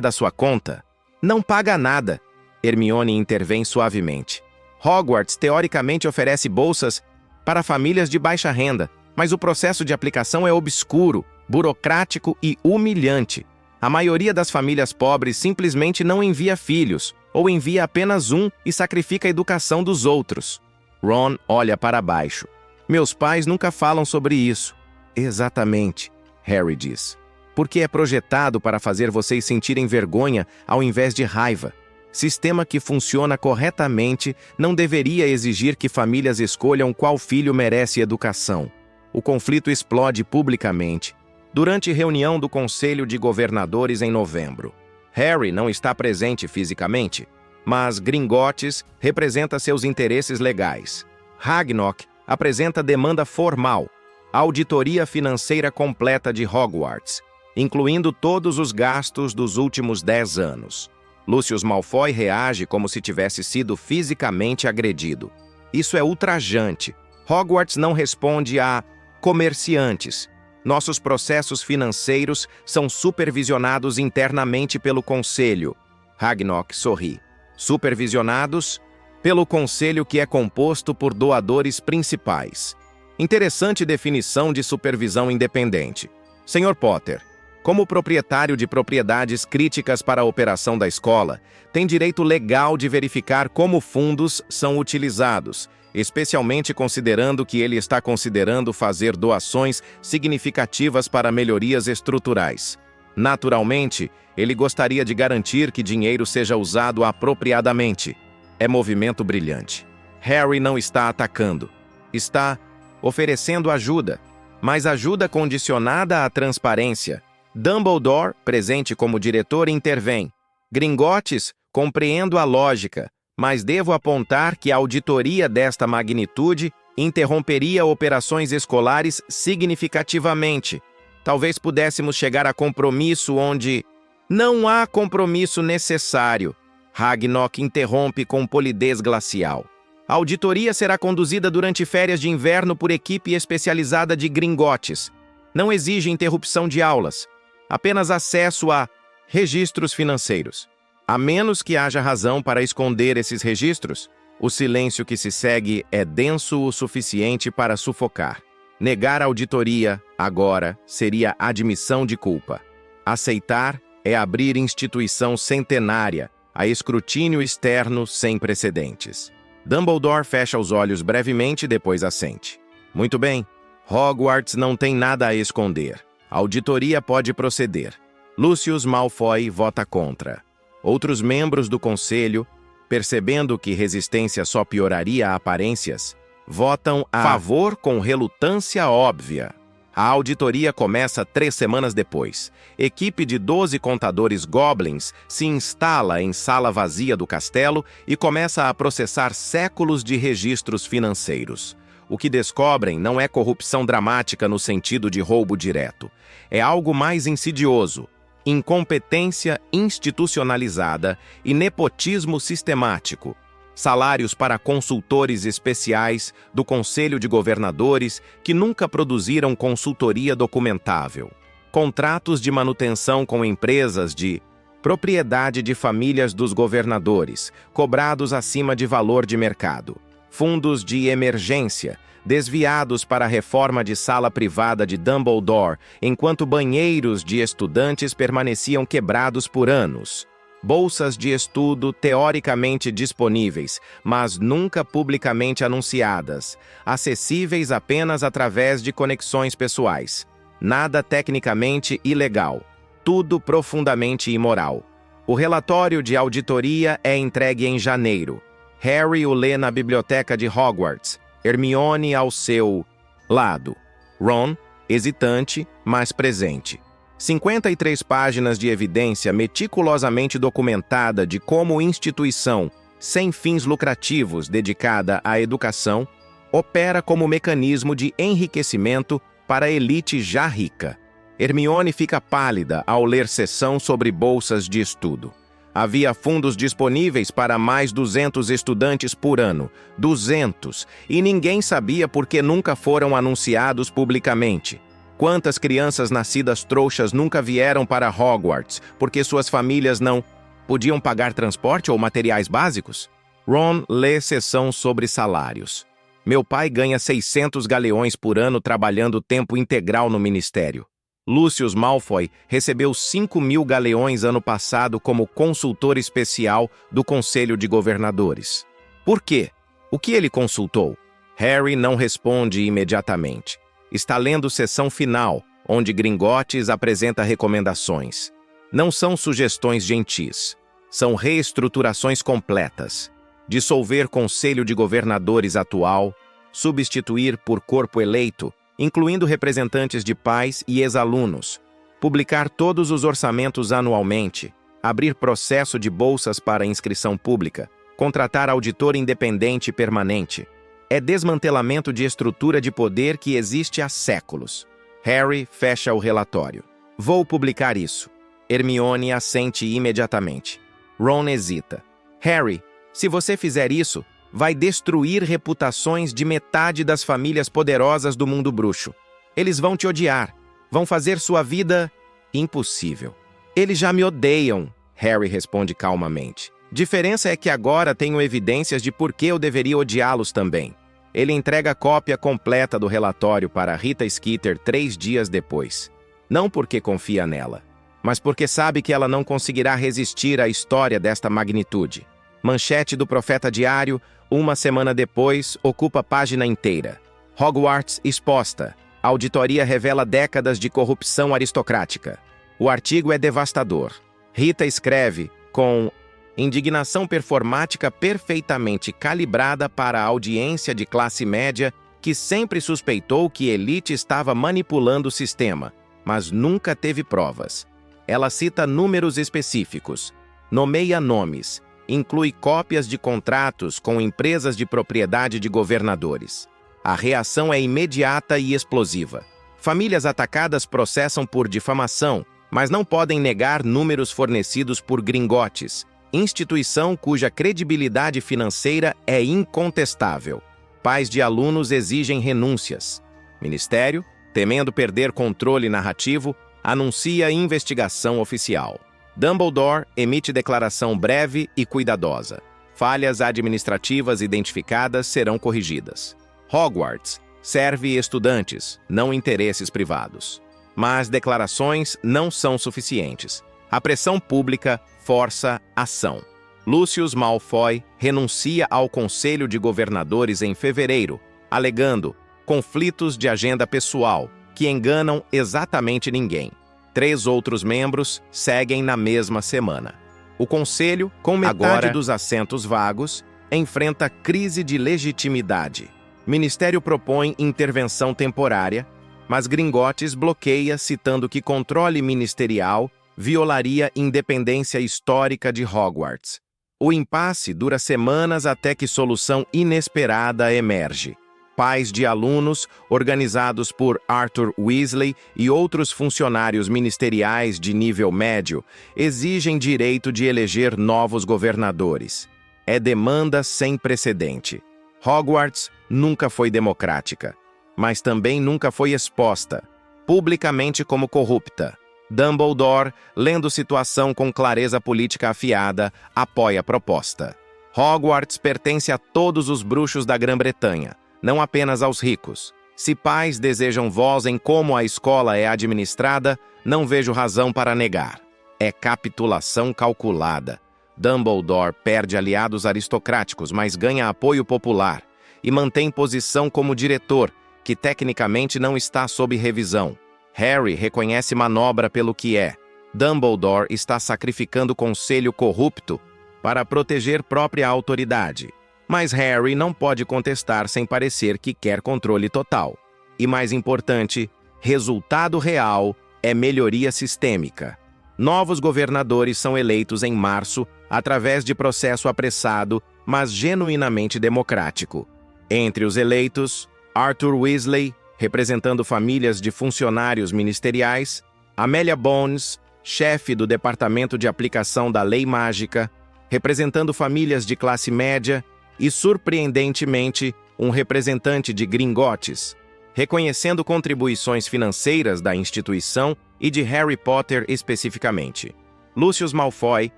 da sua conta? Não paga nada. Hermione intervém suavemente. Hogwarts teoricamente oferece bolsas para famílias de baixa renda, mas o processo de aplicação é obscuro, burocrático e humilhante. A maioria das famílias pobres simplesmente não envia filhos, ou envia apenas um e sacrifica a educação dos outros. Ron olha para baixo. Meus pais nunca falam sobre isso. Exatamente, Harry diz. Porque é projetado para fazer vocês sentirem vergonha ao invés de raiva. Sistema que funciona corretamente não deveria exigir que famílias escolham qual filho merece educação. O conflito explode publicamente, durante reunião do Conselho de Governadores em novembro. Harry não está presente fisicamente, mas Gringotts representa seus interesses legais. Ragnok apresenta demanda formal, auditoria financeira completa de Hogwarts, incluindo todos os gastos dos últimos 10 anos. Lucius Malfoy reage como se tivesse sido fisicamente agredido. Isso é ultrajante. Hogwarts não responde a comerciantes. Nossos processos financeiros são supervisionados internamente pelo Conselho. Ragnok sorri. Supervisionados pelo Conselho que é composto por doadores principais. Interessante definição de supervisão independente. Sr. Potter, Como proprietário de propriedades críticas para a operação da escola, tem direito legal de verificar como fundos são utilizados, especialmente considerando que ele está considerando fazer doações significativas para melhorias estruturais. Naturalmente, ele gostaria de garantir que dinheiro seja usado apropriadamente. É movimento brilhante. Harry não está atacando. Está oferecendo ajuda, mas ajuda condicionada à transparência. Dumbledore, presente como diretor, intervém. Gringotts, compreendo a lógica, mas devo apontar que a auditoria desta magnitude interromperia operações escolares significativamente. Talvez pudéssemos chegar a compromisso onde... Não há compromisso necessário. Ragnok interrompe com polidez glacial. A auditoria será conduzida durante férias de inverno por equipe especializada de Gringotts. Não exige interrupção de aulas, apenas acesso a registros financeiros. A menos que haja razão para esconder esses registros, o silêncio que se segue é denso o suficiente para sufocar. Negar a auditoria, agora, seria admissão de culpa. Aceitar é abrir instituição centenária a escrutínio externo sem precedentes. Dumbledore fecha os olhos brevemente, depois assente. Muito bem, Hogwarts não tem nada a esconder. A auditoria pode proceder. Lucius Malfoy vota contra. Outros membros do conselho, percebendo que resistência só pioraria aparências, votam a favor com relutância óbvia. A auditoria começa 3 semanas depois. Equipe de 12 contadores goblins se instala em sala vazia do castelo e começa a processar séculos de registros financeiros. O que descobrem não é corrupção dramática no sentido de roubo direto. É algo mais insidioso: incompetência institucionalizada e nepotismo sistemático. Salários para consultores especiais do Conselho de Governadores que nunca produziram consultoria documentável. Contratos de manutenção com empresas de propriedade de famílias dos governadores, cobrados acima de valor de mercado. Fundos de emergência, desviados para a reforma de sala privada de Dumbledore, enquanto banheiros de estudantes permaneciam quebrados por anos. Bolsas de estudo teoricamente disponíveis, mas nunca publicamente anunciadas, acessíveis apenas através de conexões pessoais. Nada tecnicamente ilegal, tudo profundamente imoral. O relatório de auditoria é entregue em janeiro. Harry o lê na biblioteca de Hogwarts, Hermione ao seu lado. Ron, hesitante, mas presente. 53 páginas de evidência meticulosamente documentada de como instituição, sem fins lucrativos dedicada à educação, opera como mecanismo de enriquecimento para a elite já rica. Hermione fica pálida ao ler seção sobre bolsas de estudo. Havia fundos disponíveis para mais 200 estudantes por ano. 200! E ninguém sabia por que nunca foram anunciados publicamente. Quantas crianças nascidas trouxas nunca vieram para Hogwarts porque suas famílias não podiam pagar transporte ou materiais básicos? Ron lê seção sobre salários. Meu pai ganha 600 galeões por ano trabalhando tempo integral no ministério. Lucius Malfoy recebeu 5.000 galeões ano passado como consultor especial do Conselho de Governadores. Por quê? O que ele consultou? Harry não responde imediatamente. Está lendo seção final, onde Gringotts apresenta recomendações. Não são sugestões gentis. São reestruturações completas. Dissolver Conselho de Governadores atual, substituir por corpo eleito, incluindo representantes de pais e ex-alunos, publicar todos os orçamentos anualmente, abrir processo de bolsas para inscrição pública, contratar auditor independente permanente. É desmantelamento de estrutura de poder que existe há séculos. Harry fecha o relatório. Vou publicar isso. Hermione assente imediatamente. Ron hesita. Harry, se você fizer isso, vai destruir reputações de metade das famílias poderosas do mundo bruxo. Eles vão te odiar. Vão fazer sua vida impossível. Eles já me odeiam, Harry responde calmamente. Diferença é que agora tenho evidências de por que eu deveria odiá-los também. Ele entrega a cópia completa do relatório para Rita Skeeter 3 dias depois. Não porque confia nela, mas porque sabe que ela não conseguirá resistir à história desta magnitude. Manchete do Profeta Diário, uma semana depois, ocupa página inteira. Hogwarts exposta. Auditoria revela décadas de corrupção aristocrática. O artigo é devastador. Rita escreve com indignação performática perfeitamente calibrada para a audiência de classe média que sempre suspeitou que elite estava manipulando o sistema, mas nunca teve provas. Ela cita números específicos, nomeia nomes, inclui cópias de contratos com empresas de propriedade de governadores. A reação é imediata e explosiva. Famílias atacadas processam por difamação, mas não podem negar números fornecidos por Gringotts, instituição cuja credibilidade financeira é incontestável. Pais de alunos exigem renúncias. Ministério, temendo perder controle narrativo, anuncia investigação oficial. Dumbledore emite declaração breve e cuidadosa. Falhas administrativas identificadas serão corrigidas. Hogwarts serve estudantes, não interesses privados. Mas declarações não são suficientes. A pressão pública força ação. Lucius Malfoy renuncia ao Conselho de Governadores em fevereiro, alegando conflitos de agenda pessoal que enganam exatamente ninguém. 3 outros membros seguem na mesma semana. O Conselho, com metade dos assentos vagos, enfrenta crise de legitimidade. Ministério propõe intervenção temporária, mas Gringotts bloqueia, citando que controle ministerial violaria independência histórica de Hogwarts. O impasse dura semanas até que solução inesperada emerge. Pais de alunos, organizados por Arthur Weasley e outros funcionários ministeriais de nível médio, exigem direito de eleger novos governadores. É demanda sem precedente. Hogwarts nunca foi democrática, mas também nunca foi exposta, publicamente como corrupta. Dumbledore, lendo situação com clareza política afiada, apoia a proposta. Hogwarts pertence a todos os bruxos da Grã-Bretanha, não apenas aos ricos. Se pais desejam voz em como a escola é administrada, não vejo razão para negar. É capitulação calculada. Dumbledore perde aliados aristocráticos, mas ganha apoio popular e mantém posição como diretor, que tecnicamente não está sob revisão. Harry reconhece manobra pelo que é. Dumbledore está sacrificando o conselho corrupto para proteger própria autoridade. Mas Harry não pode contestar sem parecer que quer controle total. E mais importante, resultado real é melhoria sistêmica. Novos governadores são eleitos em março através de processo apressado, mas genuinamente democrático. Entre os eleitos, Arthur Weasley, representando famílias de funcionários ministeriais, Amelia Bones, chefe do Departamento de Aplicação da Lei Mágica, representando famílias de classe média e, surpreendentemente, um representante de Gringotts, reconhecendo contribuições financeiras da instituição e de Harry Potter especificamente. Lucius Malfoy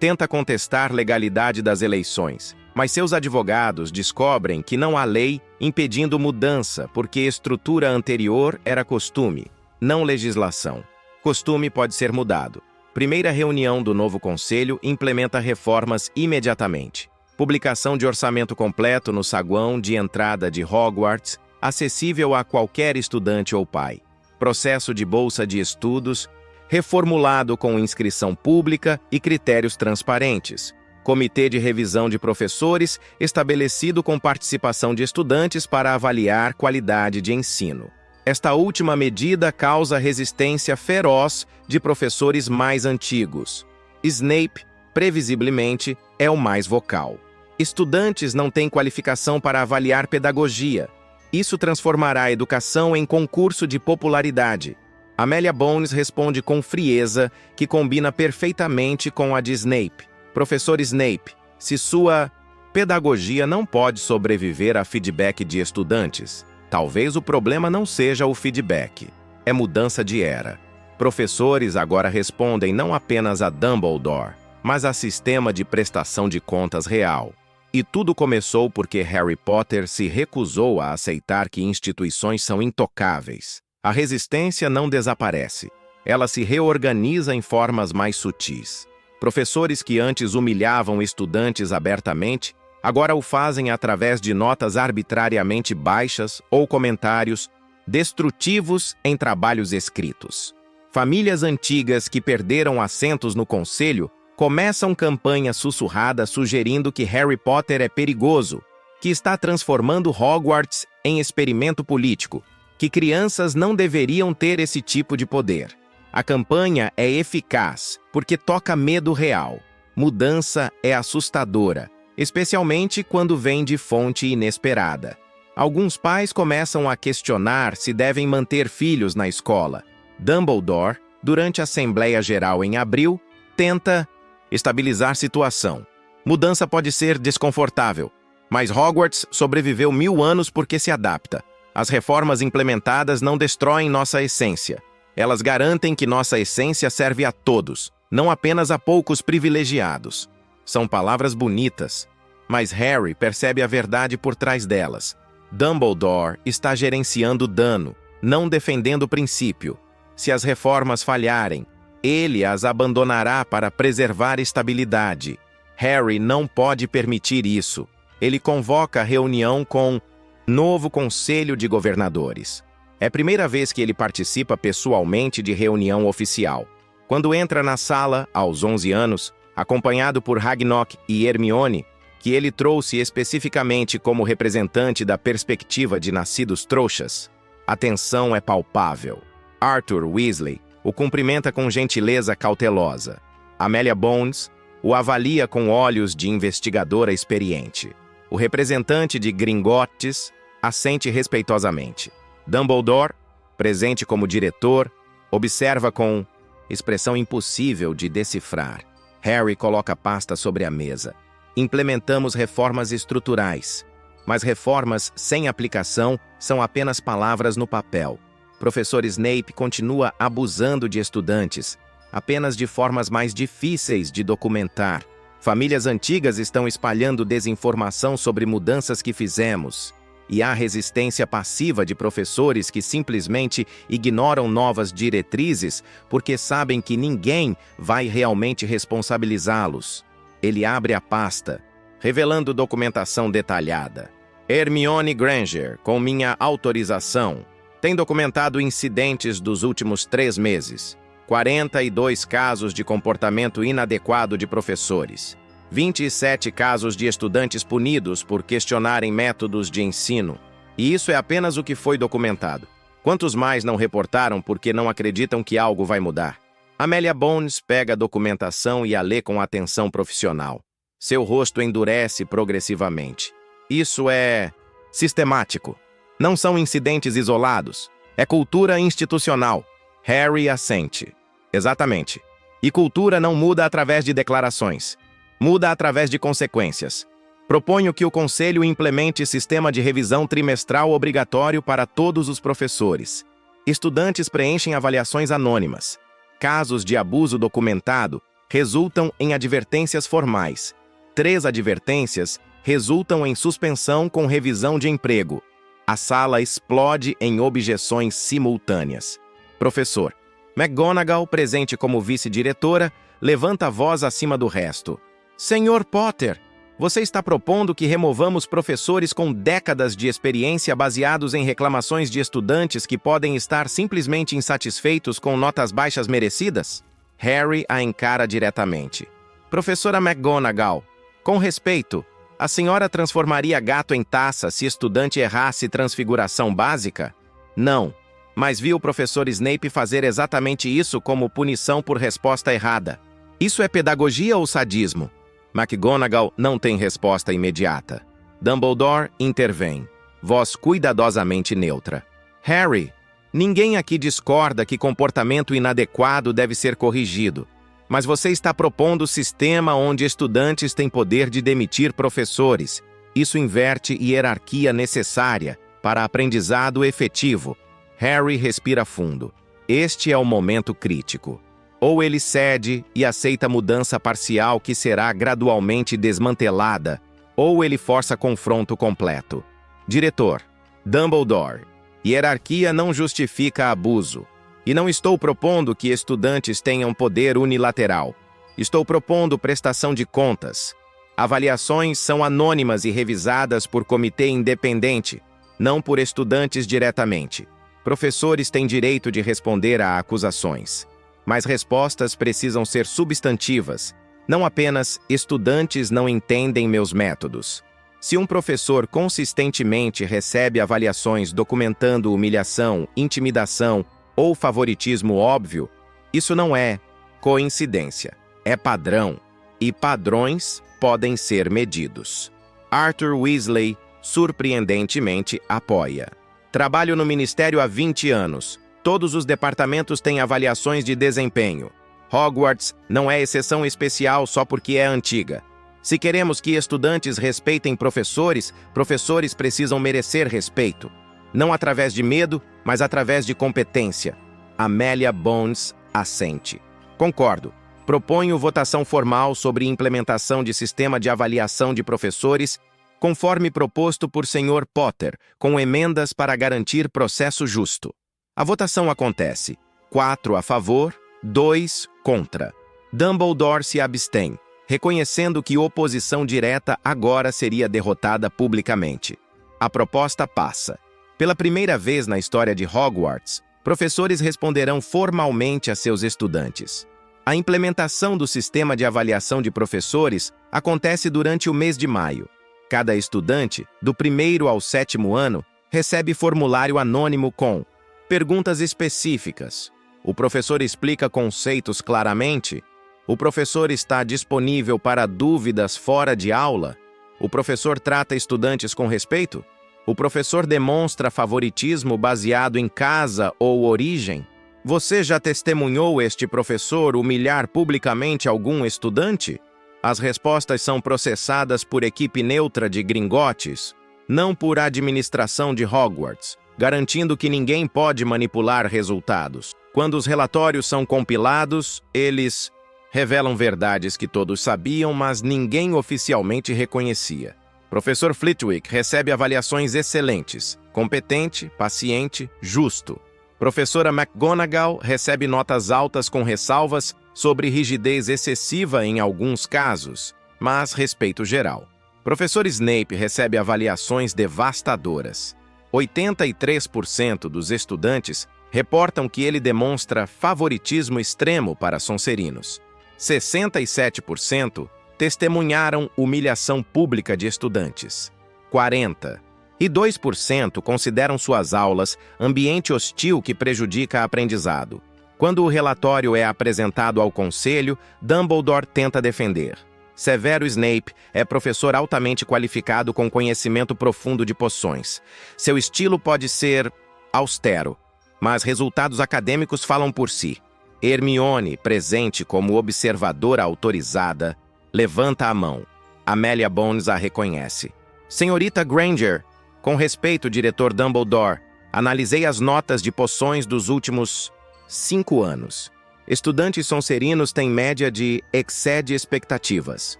tenta contestar legalidade das eleições, mas seus advogados descobrem que não há lei impedindo mudança porque estrutura anterior era costume, não legislação. Costume pode ser mudado. Primeira reunião do novo conselho implementa reformas imediatamente. Publicação de orçamento completo no saguão de entrada de Hogwarts, acessível a qualquer estudante ou pai. Processo de bolsa de estudos, reformulado com inscrição pública e critérios transparentes. Comitê de revisão de professores, estabelecido com participação de estudantes para avaliar qualidade de ensino. Esta última medida causa resistência feroz de professores mais antigos. Snape, previsivelmente, é o mais vocal. Estudantes não têm qualificação para avaliar pedagogia. Isso transformará a educação em concurso de popularidade. Amelia Bones responde com frieza, que combina perfeitamente com a de Snape. Professor Snape, se sua pedagogia não pode sobreviver a feedback de estudantes, talvez o problema não seja o feedback, é mudança de era. Professores agora respondem não apenas a Dumbledore, mas a sistema de prestação de contas real. E tudo começou porque Harry Potter se recusou a aceitar que instituições são intocáveis. A resistência não desaparece. Ela se reorganiza em formas mais sutis. Professores que antes humilhavam estudantes abertamente, agora o fazem através de notas arbitrariamente baixas ou comentários destrutivos em trabalhos escritos. Famílias antigas que perderam assentos no conselho começam campanha sussurrada sugerindo que Harry Potter é perigoso, que está transformando Hogwarts em experimento político, que crianças não deveriam ter esse tipo de poder. A campanha é eficaz porque toca medo real. Mudança é assustadora, especialmente quando vem de fonte inesperada. Alguns pais começam a questionar se devem manter filhos na escola. Dumbledore, durante a Assembleia Geral em abril, tenta estabilizar a situação. Mudança pode ser desconfortável, mas Hogwarts sobreviveu 1000 anos porque se adapta. As reformas implementadas não destroem nossa essência. Elas garantem que nossa essência serve a todos, não apenas a poucos privilegiados. São palavras bonitas, mas Harry percebe a verdade por trás delas. Dumbledore está gerenciando dano, não defendendo o princípio. Se as reformas falharem, ele as abandonará para preservar estabilidade. Harry não pode permitir isso. Ele convoca a reunião com novo Conselho de Governadores. É a primeira vez que ele participa pessoalmente de reunião oficial. Quando entra na sala, aos 11 anos, acompanhado por Ragnok e Hermione, que ele trouxe especificamente como representante da perspectiva de nascidos trouxas, a tensão é palpável. Arthur Weasley o cumprimenta com gentileza cautelosa. Amelia Bones o avalia com olhos de investigadora experiente. O representante de Gringotts assente respeitosamente. Dumbledore, presente como diretor, observa com expressão impossível de decifrar. Harry coloca a pasta sobre a mesa. Implementamos reformas estruturais, mas reformas sem aplicação são apenas palavras no papel. Professor Snape continua abusando de estudantes, apenas de formas mais difíceis de documentar. Famílias antigas estão espalhando desinformação sobre mudanças que fizemos. E há resistência passiva de professores que simplesmente ignoram novas diretrizes porque sabem que ninguém vai realmente responsabilizá-los. Ele abre a pasta, revelando documentação detalhada. Hermione Granger, com minha autorização, tem documentado incidentes dos últimos 3 meses. 42 casos de comportamento inadequado de professores. 27 casos de estudantes punidos por questionarem métodos de ensino. E isso é apenas o que foi documentado. Quantos mais não reportaram porque não acreditam que algo vai mudar? Amelia Bones pega a documentação e a lê com atenção profissional. Seu rosto endurece progressivamente. Isso é sistemático. Não são incidentes isolados. É cultura institucional. Harry assente. Exatamente. E cultura não muda através de declarações. Muda através de consequências. Proponho que o Conselho implemente sistema de revisão trimestral obrigatório para todos os professores. Estudantes preenchem avaliações anônimas. Casos de abuso documentado resultam em advertências formais. 3 advertências resultam em suspensão com revisão de emprego. A sala explode em objeções simultâneas. Professor, McGonagall, presente como vice-diretora, levanta a voz acima do resto. Senhor Potter, você está propondo que removamos professores com décadas de experiência baseados em reclamações de estudantes que podem estar simplesmente insatisfeitos com notas baixas merecidas? Harry a encara diretamente. Professora McGonagall, com respeito, a senhora transformaria gato em taça se estudante errasse transfiguração básica? Não, mas vi o professor Snape fazer exatamente isso como punição por resposta errada. Isso é pedagogia ou sadismo? McGonagall não tem resposta imediata. Dumbledore intervém, voz cuidadosamente neutra. Harry, ninguém aqui discorda que comportamento inadequado deve ser corrigido, mas você está propondo sistema onde estudantes têm poder de demitir professores. Isso inverte hierarquia necessária para aprendizado efetivo. Harry respira fundo. Este é o momento crítico. Ou ele cede e aceita mudança parcial que será gradualmente desmantelada, ou ele força confronto completo. Diretor, Dumbledore, hierarquia não justifica abuso. E não estou propondo que estudantes tenham poder unilateral. Estou propondo prestação de contas. Avaliações são anônimas e revisadas por comitê independente, não por estudantes diretamente. Professores têm direito de responder a acusações, mas respostas precisam ser substantivas, não apenas estudantes não entendem meus métodos. Se um professor consistentemente recebe avaliações documentando humilhação, intimidação ou favoritismo óbvio, isso não é coincidência, é padrão, e padrões podem ser medidos. Arthur Weasley, surpreendentemente, apoia. Trabalho no Ministério há 20 anos. Todos os departamentos têm avaliações de desempenho. Hogwarts não é exceção especial só porque é antiga. Se queremos que estudantes respeitem professores, professores precisam merecer respeito. Não através de medo, mas através de competência. Amelia Bones assente. Concordo. Proponho votação formal sobre implementação de sistema de avaliação de professores, conforme proposto por Sr. Potter, com emendas para garantir processo justo. A votação acontece. 4 a favor, 2 contra. Dumbledore se abstém, reconhecendo que oposição direta agora seria derrotada publicamente. A proposta passa. Pela primeira vez na história de Hogwarts, professores responderão formalmente a seus estudantes. A implementação do sistema de avaliação de professores acontece durante o mês de maio. Cada estudante, do 1º ao 7º ano, recebe formulário anônimo com perguntas específicas. O professor explica conceitos claramente. O professor está disponível para dúvidas fora de aula. O professor trata estudantes com respeito. O professor demonstra favoritismo baseado em casa ou origem. Você já testemunhou este professor humilhar publicamente algum estudante? As respostas são processadas por equipe neutra de Gringotts, não por administração de Hogwarts, garantindo que ninguém pode manipular resultados. Quando os relatórios são compilados, eles revelam verdades que todos sabiam, mas ninguém oficialmente reconhecia. Professor Flitwick recebe avaliações excelentes, competente, paciente, justo. Professora McGonagall recebe notas altas com ressalvas sobre rigidez excessiva em alguns casos, mas respeito geral. Professor Snape recebe avaliações devastadoras. 83% dos estudantes reportam que ele demonstra favoritismo extremo para Sonserinos. 67% testemunharam humilhação pública de estudantes. 42% consideram suas aulas ambiente hostil que prejudica o aprendizado. Quando o relatório é apresentado ao conselho, Dumbledore tenta defender. Severo Snape é professor altamente qualificado com conhecimento profundo de poções. Seu estilo pode ser austero, mas resultados acadêmicos falam por si. Hermione, presente como observadora autorizada, levanta a mão. Amelia Bones a reconhece. Senhorita Granger, com respeito, diretor Dumbledore, analisei as notas de poções dos últimos 5 anos. Estudantes sonserinos têm média de excede expectativas.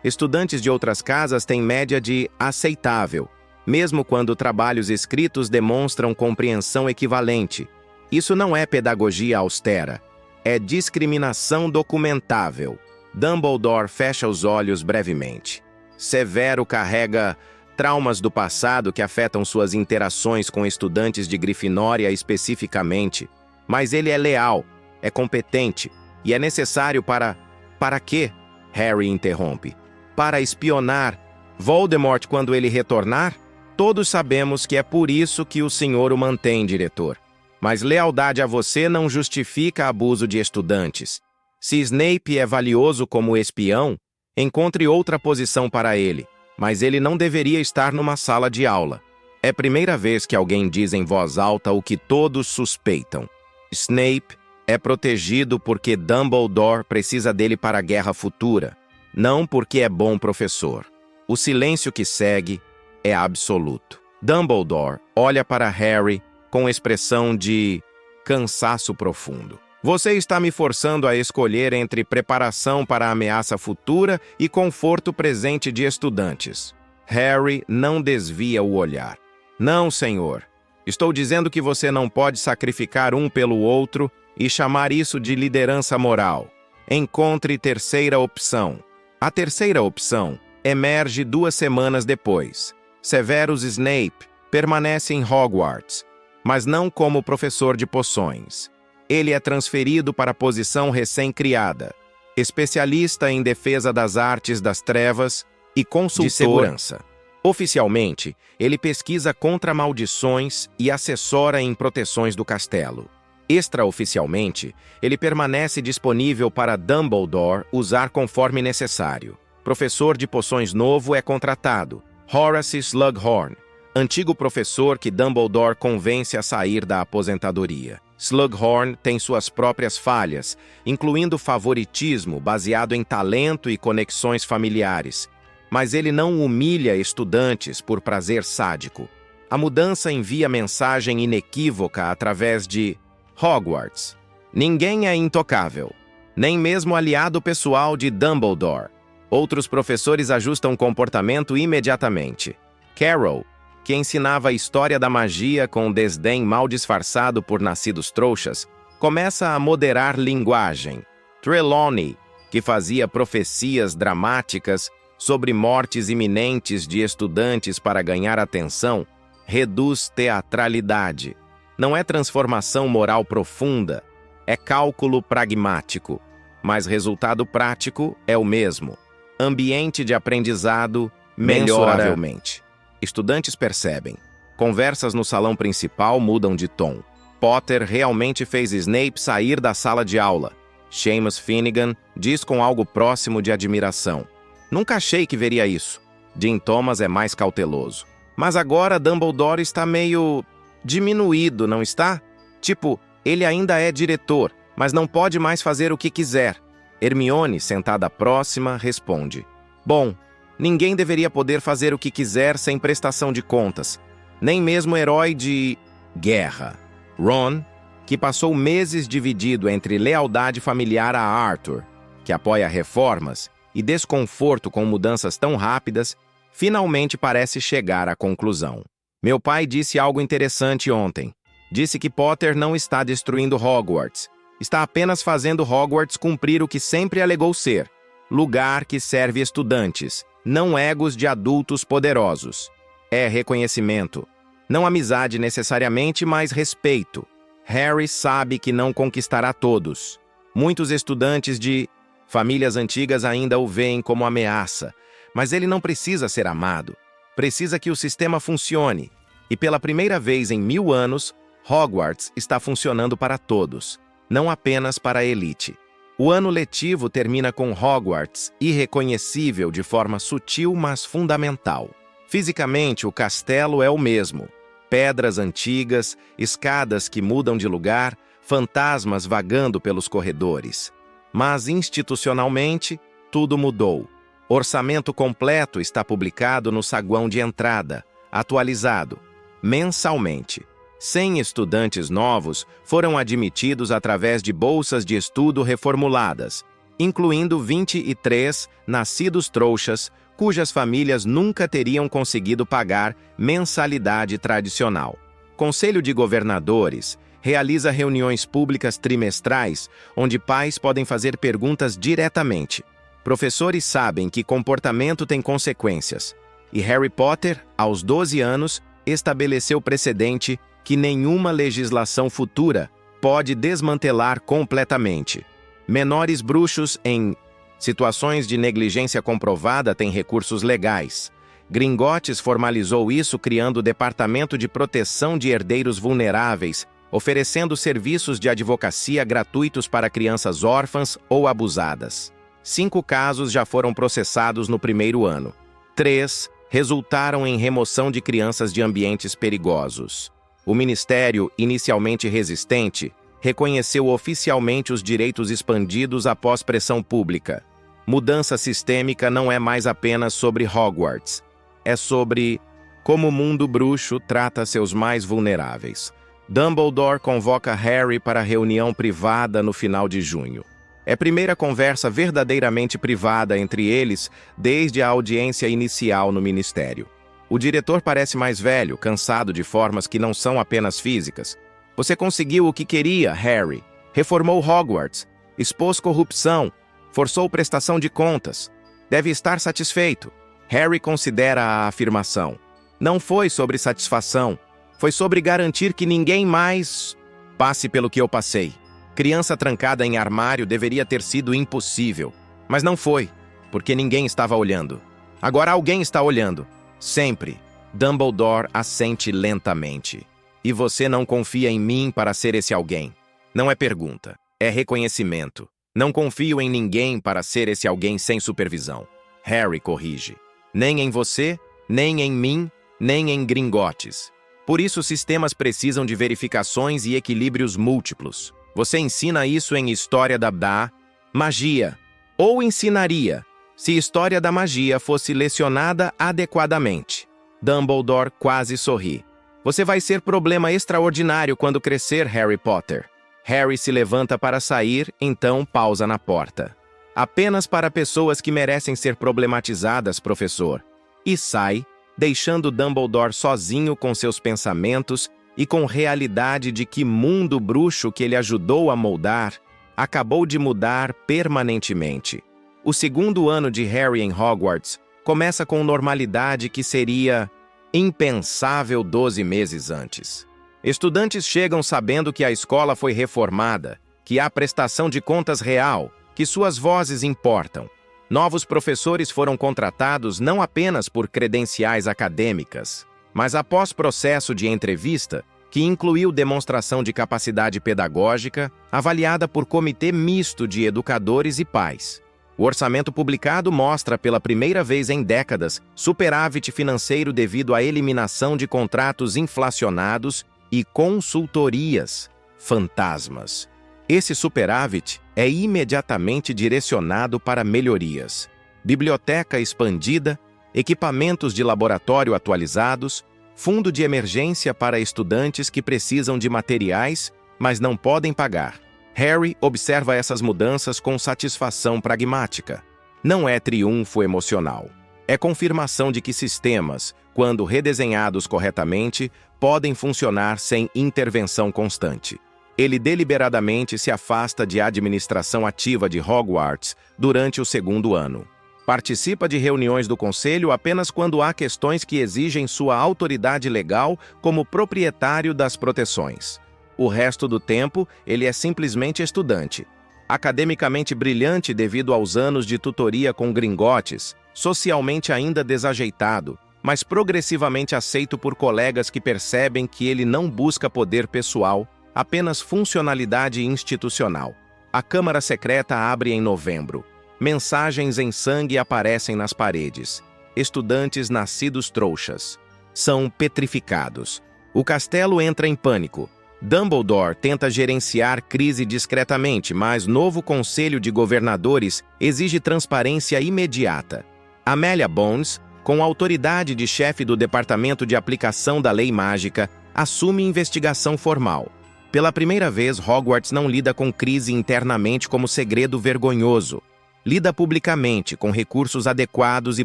Estudantes de outras casas têm média de aceitável, mesmo quando trabalhos escritos demonstram compreensão equivalente. Isso não é pedagogia austera, é discriminação documentável. Dumbledore fecha os olhos brevemente. Severo carrega traumas do passado que afetam suas interações com estudantes de Grifinória especificamente, mas ele é leal, é competente e é necessário para... Para quê? Harry interrompe. Para espionar Voldemort quando ele retornar? Todos sabemos que é por isso que o senhor o mantém, diretor. Mas lealdade a você não justifica abuso de estudantes. Se Snape é valioso como espião, encontre outra posição para ele, mas ele não deveria estar numa sala de aula. É a primeira vez que alguém diz em voz alta o que todos suspeitam. Snape é protegido porque Dumbledore precisa dele para a guerra futura, não porque é bom professor. O silêncio que segue é absoluto. Dumbledore olha para Harry com expressão de cansaço profundo. Você está me forçando a escolher entre preparação para a ameaça futura e conforto presente de estudantes. Harry não desvia o olhar. Não, senhor. Estou dizendo que você não pode sacrificar um pelo outro e chamar isso de liderança moral. Encontre terceira opção. A terceira opção emerge 2 semanas depois. Severus Snape permanece em Hogwarts, mas não como professor de poções. Ele é transferido para a posição recém-criada, especialista em defesa das artes das trevas e consultor de segurança. Oficialmente, ele pesquisa contra maldições e assessora em proteções do castelo. Extraoficialmente, ele permanece disponível para Dumbledore usar conforme necessário. Professor de poções novo é contratado, Horace Slughorn, antigo professor que Dumbledore convence a sair da aposentadoria. Slughorn tem suas próprias falhas, incluindo favoritismo baseado em talento e conexões familiares, mas ele não humilha estudantes por prazer sádico. A mudança envia mensagem inequívoca através de Hogwarts. Ninguém é intocável, nem mesmo aliado pessoal de Dumbledore. Outros professores ajustam o comportamento imediatamente. Carroll, que ensinava a história da magia com desdém mal disfarçado por nascidos trouxas, começa a moderar linguagem. Trelawney, que fazia profecias dramáticas sobre mortes iminentes de estudantes para ganhar atenção, reduz teatralidade. Não é transformação moral profunda, é cálculo pragmático, mas resultado prático é o mesmo. Ambiente de aprendizado mensuravelmente. Estudantes percebem. Conversas no salão principal mudam de tom. Potter realmente fez Snape sair da sala de aula. Seamus Finnegan diz com algo próximo de admiração. Nunca achei que veria isso. Dean Thomas é mais cauteloso. Mas agora Dumbledore está meio diminuído, não está? Tipo, ele ainda é diretor, mas não pode mais fazer o que quiser. Hermione, sentada próxima, responde. Bom, ninguém deveria poder fazer o que quiser sem prestação de contas, nem mesmo herói de guerra. Ron, que passou meses dividido entre lealdade familiar a Arthur, que apoia reformas, e desconforto com mudanças tão rápidas, finalmente parece chegar à conclusão. Meu pai disse algo interessante ontem. Disse que Potter não está destruindo Hogwarts. Está apenas fazendo Hogwarts cumprir o que sempre alegou ser. Lugar que serve estudantes, não egos de adultos poderosos. É reconhecimento. Não amizade necessariamente, mas respeito. Harry sabe que não conquistará todos. Muitos estudantes de famílias antigas ainda o veem como ameaça, mas ele não precisa ser amado. Precisa que o sistema funcione. E pela primeira vez em 1000 anos, Hogwarts está funcionando para todos, não apenas para a elite. O ano letivo termina com Hogwarts irreconhecível de forma sutil, mas fundamental. Fisicamente, o castelo é o mesmo. Pedras antigas, escadas que mudam de lugar, fantasmas vagando pelos corredores. Mas institucionalmente, tudo mudou. Orçamento completo está publicado no saguão de entrada, atualizado, mensalmente. 100 estudantes novos foram admitidos através de bolsas de estudo reformuladas, incluindo 23 nascidos trouxas, cujas famílias nunca teriam conseguido pagar mensalidade tradicional. Conselho de Governadores realiza reuniões públicas trimestrais, onde pais podem fazer perguntas diretamente. Professores sabem que comportamento tem consequências, e Harry Potter, aos 12 anos, estabeleceu precedente que nenhuma legislação futura pode desmantelar completamente. Menores bruxos em situações de negligência comprovada têm recursos legais. Gringotts formalizou isso criando o Departamento de Proteção de Herdeiros Vulneráveis, oferecendo serviços de advocacia gratuitos para crianças órfãs ou abusadas. 5 casos já foram processados no primeiro ano. 3 resultaram em remoção de crianças de ambientes perigosos. O Ministério, inicialmente resistente, reconheceu oficialmente os direitos expandidos após pressão pública. Mudança sistêmica não é mais apenas sobre Hogwarts. É sobre como o mundo bruxo trata seus mais vulneráveis. Dumbledore convoca Harry para reunião privada no final de junho. É a primeira conversa verdadeiramente privada entre eles desde a audiência inicial no Ministério. O diretor parece mais velho, cansado de formas que não são apenas físicas. Você conseguiu o que queria, Harry. Reformou Hogwarts, expôs corrupção, forçou prestação de contas. Deve estar satisfeito. Harry considera a afirmação. Não foi sobre satisfação. Foi sobre garantir que ninguém mais passe pelo que eu passei. Criança trancada em armário deveria ter sido impossível. Mas não foi, porque ninguém estava olhando. Agora alguém está olhando. Sempre. Dumbledore assente lentamente. E você não confia em mim para ser esse alguém. Não é pergunta, é reconhecimento. Não confio em ninguém para ser esse alguém sem supervisão. Harry corrige. Nem em você, nem em mim, nem em Gringotts. Por isso, sistemas precisam de verificações e equilíbrios múltiplos. Você ensina isso em História da Magia. Ou ensinaria, se História da Magia fosse lecionada adequadamente. Dumbledore quase sorri. Você vai ser problema extraordinário quando crescer, Harry Potter. Harry se levanta para sair, então pausa na porta. Apenas para pessoas que merecem ser problematizadas, professor. E sai, deixando Dumbledore sozinho com seus pensamentos e com realidade de que mundo bruxo que ele ajudou a moldar acabou de mudar permanentemente. O segundo ano de Harry em Hogwarts começa com normalidade que seria impensável 12 meses antes. Estudantes chegam sabendo que a escola foi reformada, que há prestação de contas real, que suas vozes importam. Novos professores foram contratados não apenas por credenciais acadêmicas, mas após processo de entrevista, que incluiu demonstração de capacidade pedagógica, avaliada por comitê misto de educadores e pais. O orçamento publicado mostra pela primeira vez em décadas superávit financeiro devido à eliminação de contratos inflacionados e consultorias fantasmas. Esse superávit é imediatamente direcionado para melhorias. Biblioteca expandida, equipamentos de laboratório atualizados, fundo de emergência para estudantes que precisam de materiais, mas não podem pagar. Harry observa essas mudanças com satisfação pragmática. Não é triunfo emocional. É confirmação de que sistemas, quando redesenhados corretamente, podem funcionar sem intervenção constante. Ele deliberadamente se afasta de administração ativa de Hogwarts durante o segundo ano. Participa de reuniões do conselho apenas quando há questões que exigem sua autoridade legal como proprietário das proteções. O resto do tempo, ele é simplesmente estudante. Academicamente brilhante devido aos anos de tutoria com Gringotts, socialmente ainda desajeitado, mas progressivamente aceito por colegas que percebem que ele não busca poder pessoal, apenas funcionalidade institucional. A Câmara Secreta abre em novembro. Mensagens em sangue aparecem nas paredes. Estudantes nascidos trouxas. São petrificados. O castelo entra em pânico. Dumbledore tenta gerenciar crise discretamente, mas novo conselho de governadores exige transparência imediata. Amélia Bones, com autoridade de chefe do Departamento de Aplicação da Lei Mágica, assume investigação formal. Pela primeira vez, Hogwarts não lida com crise internamente como segredo vergonhoso. Lida publicamente, com recursos adequados e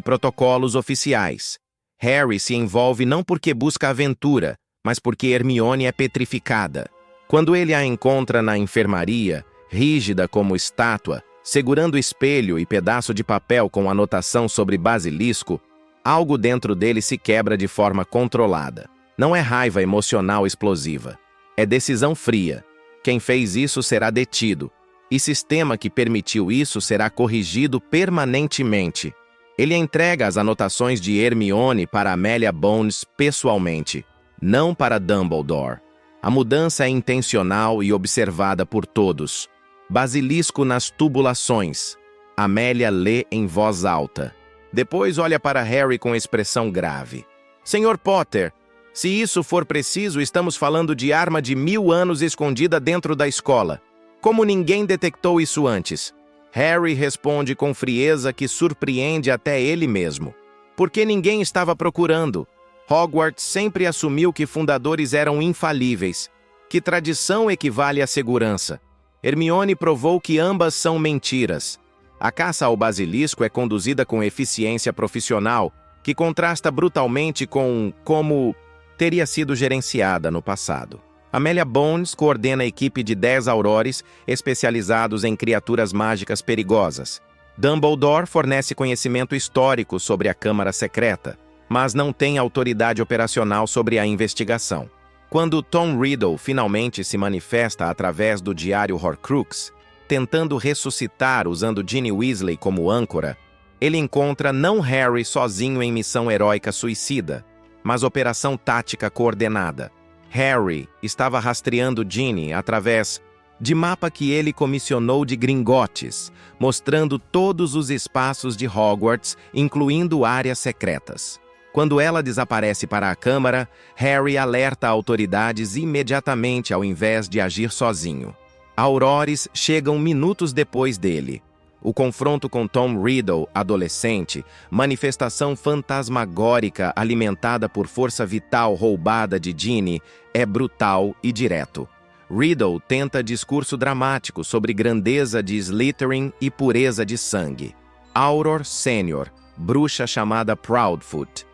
protocolos oficiais. Harry se envolve não porque busca aventura, mas porque Hermione é petrificada. Quando ele a encontra na enfermaria, rígida como estátua, segurando espelho e pedaço de papel com anotação sobre basilisco, algo dentro dele se quebra de forma controlada. Não é raiva emocional explosiva. É decisão fria. Quem fez isso será detido. E sistema que permitiu isso será corrigido permanentemente. Ele entrega as anotações de Hermione para Amélia Bones pessoalmente, não para Dumbledore. A mudança é intencional e observada por todos. Basilisco nas tubulações. Amélia lê em voz alta. Depois olha para Harry com expressão grave. Senhor Potter, se isso for preciso, estamos falando de arma de 1000 anos escondida dentro da escola. Como ninguém detectou isso antes? Harry responde com frieza que surpreende até ele mesmo. Porque ninguém estava procurando. Hogwarts sempre assumiu que fundadores eram infalíveis, que tradição equivale à segurança. Hermione provou que ambas são mentiras. A caça ao basilisco é conduzida com eficiência profissional, que contrasta brutalmente com como teria sido gerenciada no passado. Amélia Bones coordena a equipe de 10 aurores especializados em criaturas mágicas perigosas. Dumbledore fornece conhecimento histórico sobre a Câmara Secreta, mas não tem autoridade operacional sobre a investigação. Quando Tom Riddle finalmente se manifesta através do diário Horcrux, tentando ressuscitar usando Ginny Weasley como âncora, ele encontra não Harry sozinho em missão heróica suicida, mas operação tática coordenada. Harry estava rastreando Ginny através de mapa que ele comissionou de Gringotts, mostrando todos os espaços de Hogwarts, incluindo áreas secretas. Quando ela desaparece para a Câmara, Harry alerta autoridades imediatamente ao invés de agir sozinho. Aurores chegam minutos depois dele. O confronto com Tom Riddle, adolescente, manifestação fantasmagórica alimentada por força vital roubada de Ginny, é brutal e direto. Riddle tenta discurso dramático sobre grandeza de Slytherin e pureza de sangue. Auror Sênior, bruxa chamada Proudfoot,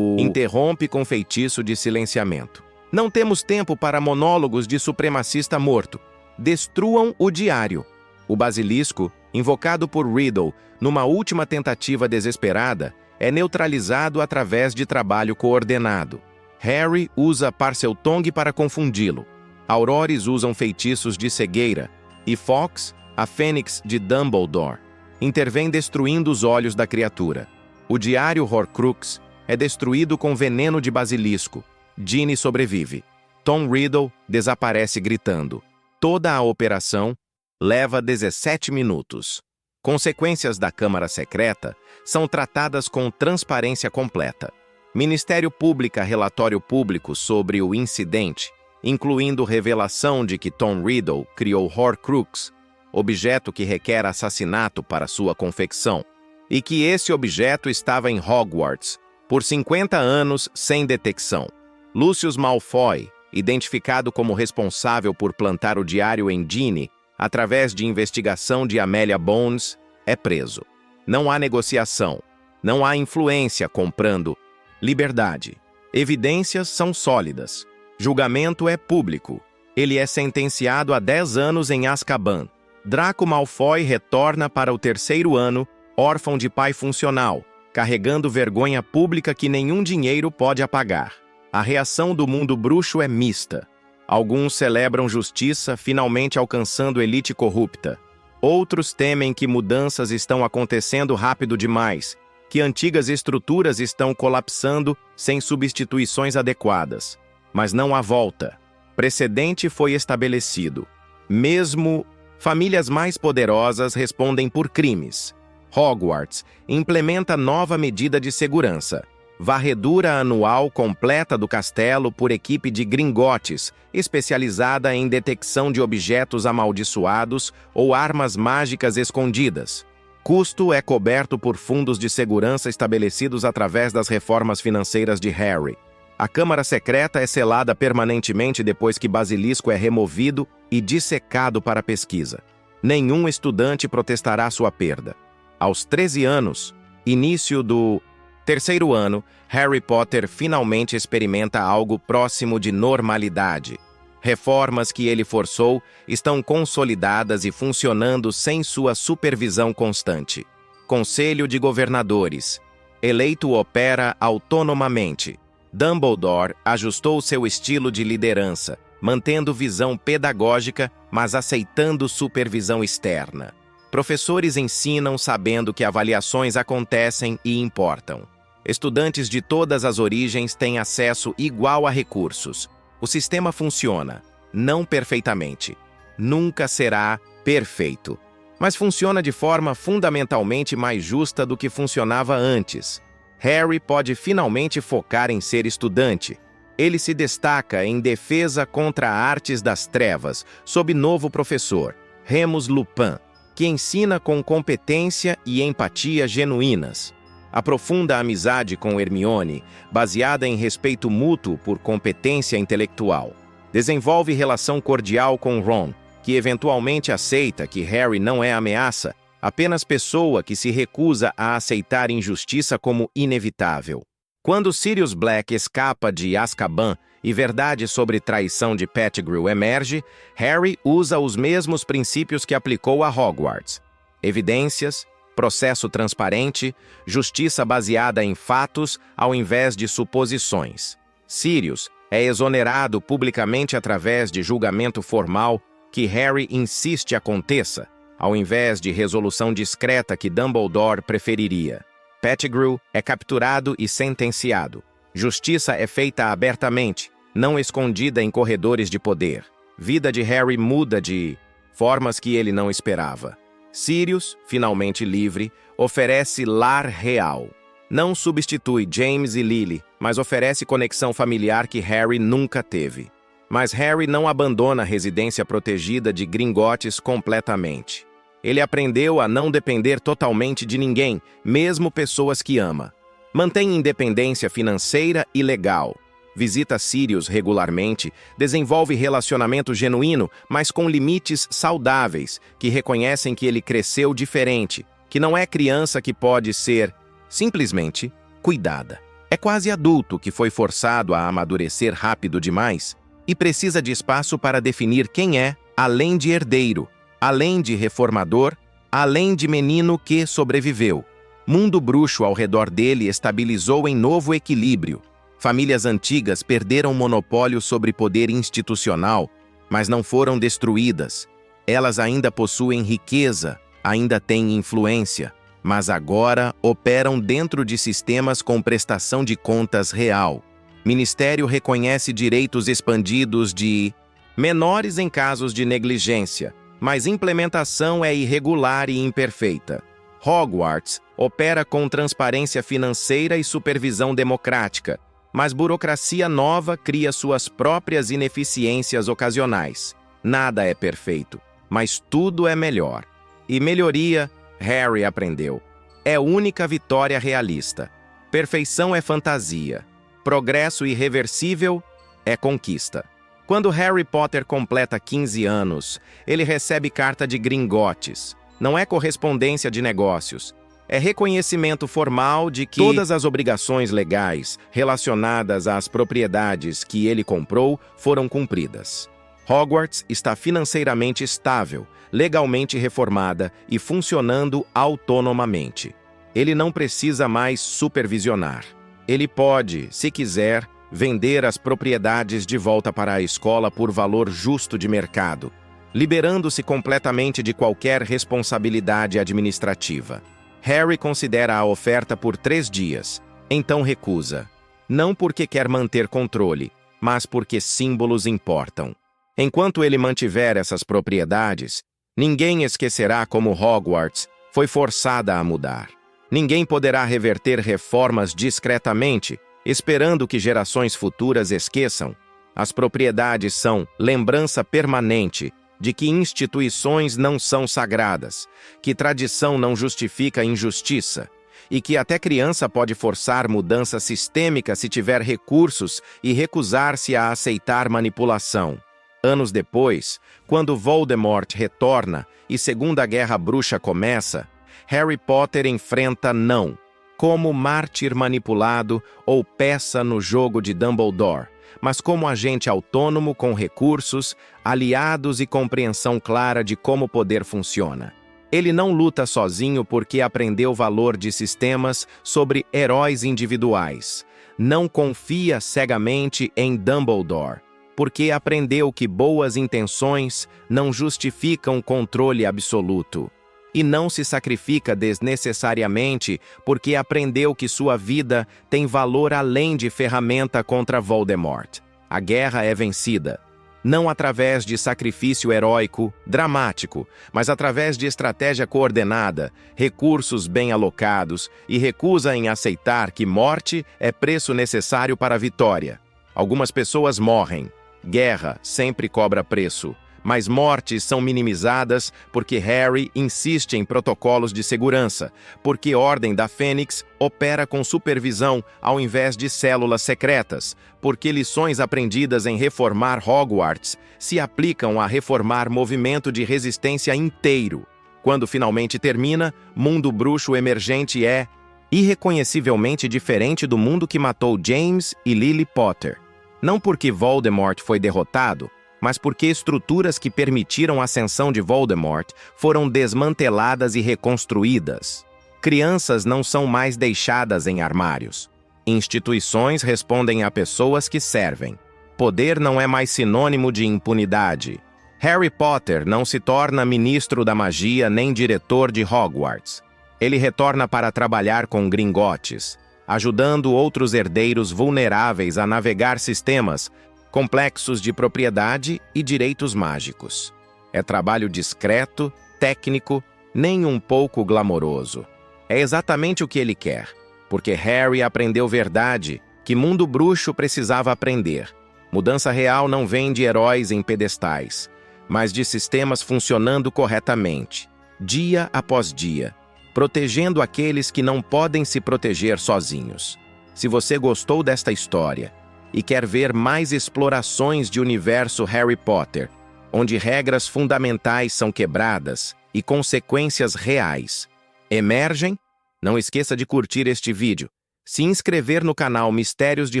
interrompe com feitiço de silenciamento. Não temos tempo para monólogos de supremacista morto. Destruam o diário. O basilisco, invocado por Riddle numa última tentativa desesperada, é neutralizado através de trabalho coordenado. Harry usa Parseltongue para confundi-lo. Aurores usam feitiços de cegueira, e Fawkes, a fênix de Dumbledore, intervém destruindo os olhos da criatura. O diário Horcrux é destruído com veneno de basilisco. Ginny sobrevive. Tom Riddle desaparece gritando. Toda a operação leva 17 minutos. Consequências da Câmara Secreta são tratadas com transparência completa. Ministério publica relatório público sobre o incidente, incluindo revelação de que Tom Riddle criou Horcrux, objeto que requer assassinato para sua confecção, e que esse objeto estava em Hogwarts por 50 anos sem detecção. Lucius Malfoy, identificado como responsável por plantar o diário em Ginny, através de investigação de Amélia Bones, é preso. Não há negociação. Não há influência comprando liberdade. Evidências são sólidas. Julgamento é público. Ele é sentenciado a 10 anos em Azkaban. Draco Malfoy retorna para o 3º ano, órfão de pai funcional, carregando vergonha pública que nenhum dinheiro pode apagar. A reação do mundo bruxo é mista. Alguns celebram justiça, finalmente alcançando elite corrupta. Outros temem que mudanças estão acontecendo rápido demais, que antigas estruturas estão colapsando sem substituições adequadas. Mas não há volta. Precedente foi estabelecido. Mesmo famílias mais poderosas respondem por crimes. Hogwarts implementa nova medida de segurança. Varredura anual completa do castelo por equipe de Gringotts, especializada em detecção de objetos amaldiçoados ou armas mágicas escondidas. Custo é coberto por fundos de segurança estabelecidos através das reformas financeiras de Harry. A Câmara Secreta é selada permanentemente depois que Basilisco é removido e dissecado para pesquisa. Nenhum estudante protestará sua perda. Aos 13 anos, início do 3º ano, Harry Potter finalmente experimenta algo próximo de normalidade. Reformas que ele forçou estão consolidadas e funcionando sem sua supervisão constante. Conselho de Governadores. Eleito opera autonomamente. Dumbledore ajustou seu estilo de liderança, mantendo visão pedagógica, mas aceitando supervisão externa. Professores ensinam sabendo que avaliações acontecem e importam. Estudantes de todas as origens têm acesso igual a recursos. O sistema funciona, não perfeitamente. Nunca será perfeito, mas funciona de forma fundamentalmente mais justa do que funcionava antes. Harry pode finalmente focar em ser estudante. Ele se destaca em defesa contra artes das trevas, sob novo professor, Remus Lupin, que ensina com competência e empatia genuínas. Aprofunda a amizade com Hermione, baseada em respeito mútuo por competência intelectual. Desenvolve relação cordial com Ron, que eventualmente aceita que Harry não é ameaça, apenas pessoa que se recusa a aceitar injustiça como inevitável. Quando Sirius Black escapa de Azkaban e verdade sobre traição de Pettigrew emerge, Harry usa os mesmos princípios que aplicou a Hogwarts. Evidências, processo transparente, justiça baseada em fatos ao invés de suposições. Sirius é exonerado publicamente através de julgamento formal que Harry insiste aconteça, ao invés de resolução discreta que Dumbledore preferiria. Pettigrew é capturado e sentenciado. Justiça é feita abertamente, não escondida em corredores de poder. Vida de Harry muda de formas que ele não esperava. Sirius, finalmente livre, oferece lar real. Não substitui James e Lily, mas oferece conexão familiar que Harry nunca teve. Mas Harry não abandona a residência protegida de Gringotts completamente. Ele aprendeu a não depender totalmente de ninguém, mesmo pessoas que ama. Mantém independência financeira e legal. Visita Sirius regularmente, desenvolve relacionamento genuíno, mas com limites saudáveis, que reconhecem que ele cresceu diferente, que não é criança que pode ser, simplesmente, cuidada. É quase adulto que foi forçado a amadurecer rápido demais e precisa de espaço para definir quem é, além de herdeiro, além de reformador, além de menino que sobreviveu. Mundo bruxo ao redor dele estabilizou em novo equilíbrio. Famílias antigas perderam monopólio sobre poder institucional, mas não foram destruídas. Elas ainda possuem riqueza, ainda têm influência, mas agora operam dentro de sistemas com prestação de contas real. Ministério reconhece direitos expandidos de menores em casos de negligência, mas implementação é irregular e imperfeita. Hogwarts opera com transparência financeira e supervisão democrática, mas burocracia nova cria suas próprias ineficiências ocasionais. Nada é perfeito, mas tudo é melhor. E melhoria, Harry aprendeu, é única vitória realista. Perfeição é fantasia. Progresso irreversível é conquista. Quando Harry Potter completa 15 anos, ele recebe carta de Gringotts. Não é correspondência de negócios. É reconhecimento formal de que todas as obrigações legais relacionadas às propriedades que ele comprou foram cumpridas. Hogwarts está financeiramente estável, legalmente reformada e funcionando autonomamente. Ele não precisa mais supervisionar. Ele pode, se quiser, vender as propriedades de volta para a escola por valor justo de mercado, liberando-se completamente de qualquer responsabilidade administrativa. Harry considera a oferta por 3 dias, então recusa. Não porque quer manter controle, mas porque símbolos importam. Enquanto ele mantiver essas propriedades, ninguém esquecerá como Hogwarts foi forçada a mudar. Ninguém poderá reverter reformas discretamente, esperando que gerações futuras esqueçam. As propriedades são lembrança permanente de que instituições não são sagradas, que tradição não justifica injustiça, e que até criança pode forçar mudança sistêmica se tiver recursos e recusar-se a aceitar manipulação. Anos depois, quando Voldemort retorna e Segunda Guerra Bruxa começa, Harry Potter enfrenta não como mártir manipulado ou peça no jogo de Dumbledore, mas como agente autônomo com recursos, aliados e compreensão clara de como o poder funciona. Ele não luta sozinho porque aprendeu o valor de sistemas sobre heróis individuais. Não confia cegamente em Dumbledore, porque aprendeu que boas intenções não justificam controle absoluto. E não se sacrifica desnecessariamente porque aprendeu que sua vida tem valor além de ferramenta contra Voldemort. A guerra é vencida, não através de sacrifício heróico, dramático, mas através de estratégia coordenada, recursos bem alocados e recusa em aceitar que morte é preço necessário para a vitória. Algumas pessoas morrem. Guerra sempre cobra preço. Mas mortes são minimizadas porque Harry insiste em protocolos de segurança, porque Ordem da Fênix opera com supervisão ao invés de células secretas, porque lições aprendidas em reformar Hogwarts se aplicam a reformar movimento de resistência inteiro. Quando finalmente termina, Mundo Bruxo Emergente é irreconhecivelmente diferente do mundo que matou James e Lily Potter. Não porque Voldemort foi derrotado, mas porque estruturas que permitiram a ascensão de Voldemort foram desmanteladas e reconstruídas. Crianças não são mais deixadas em armários. Instituições respondem a pessoas que servem. Poder não é mais sinônimo de impunidade. Harry Potter não se torna ministro da magia nem diretor de Hogwarts. Ele retorna para trabalhar com Gringotts, ajudando outros herdeiros vulneráveis a navegar sistemas complexos de propriedade e direitos mágicos. É trabalho discreto, técnico, nem um pouco glamouroso. É exatamente o que ele quer, porque Harry aprendeu verdade que Mundo Bruxo precisava aprender. Mudança real não vem de heróis em pedestais, mas de sistemas funcionando corretamente, dia após dia, protegendo aqueles que não podem se proteger sozinhos. Se você gostou desta história e quer ver mais explorações de universo Harry Potter, onde regras fundamentais são quebradas e consequências reais emergem, não esqueça de curtir este vídeo, se inscrever no canal Mistérios de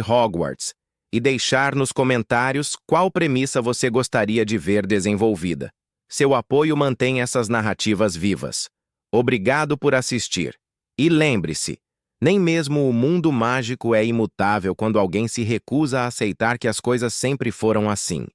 Hogwarts e deixar nos comentários qual premissa você gostaria de ver desenvolvida. Seu apoio mantém essas narrativas vivas. Obrigado por assistir. E lembre-se, nem mesmo o mundo mágico é imutável quando alguém se recusa a aceitar que as coisas sempre foram assim.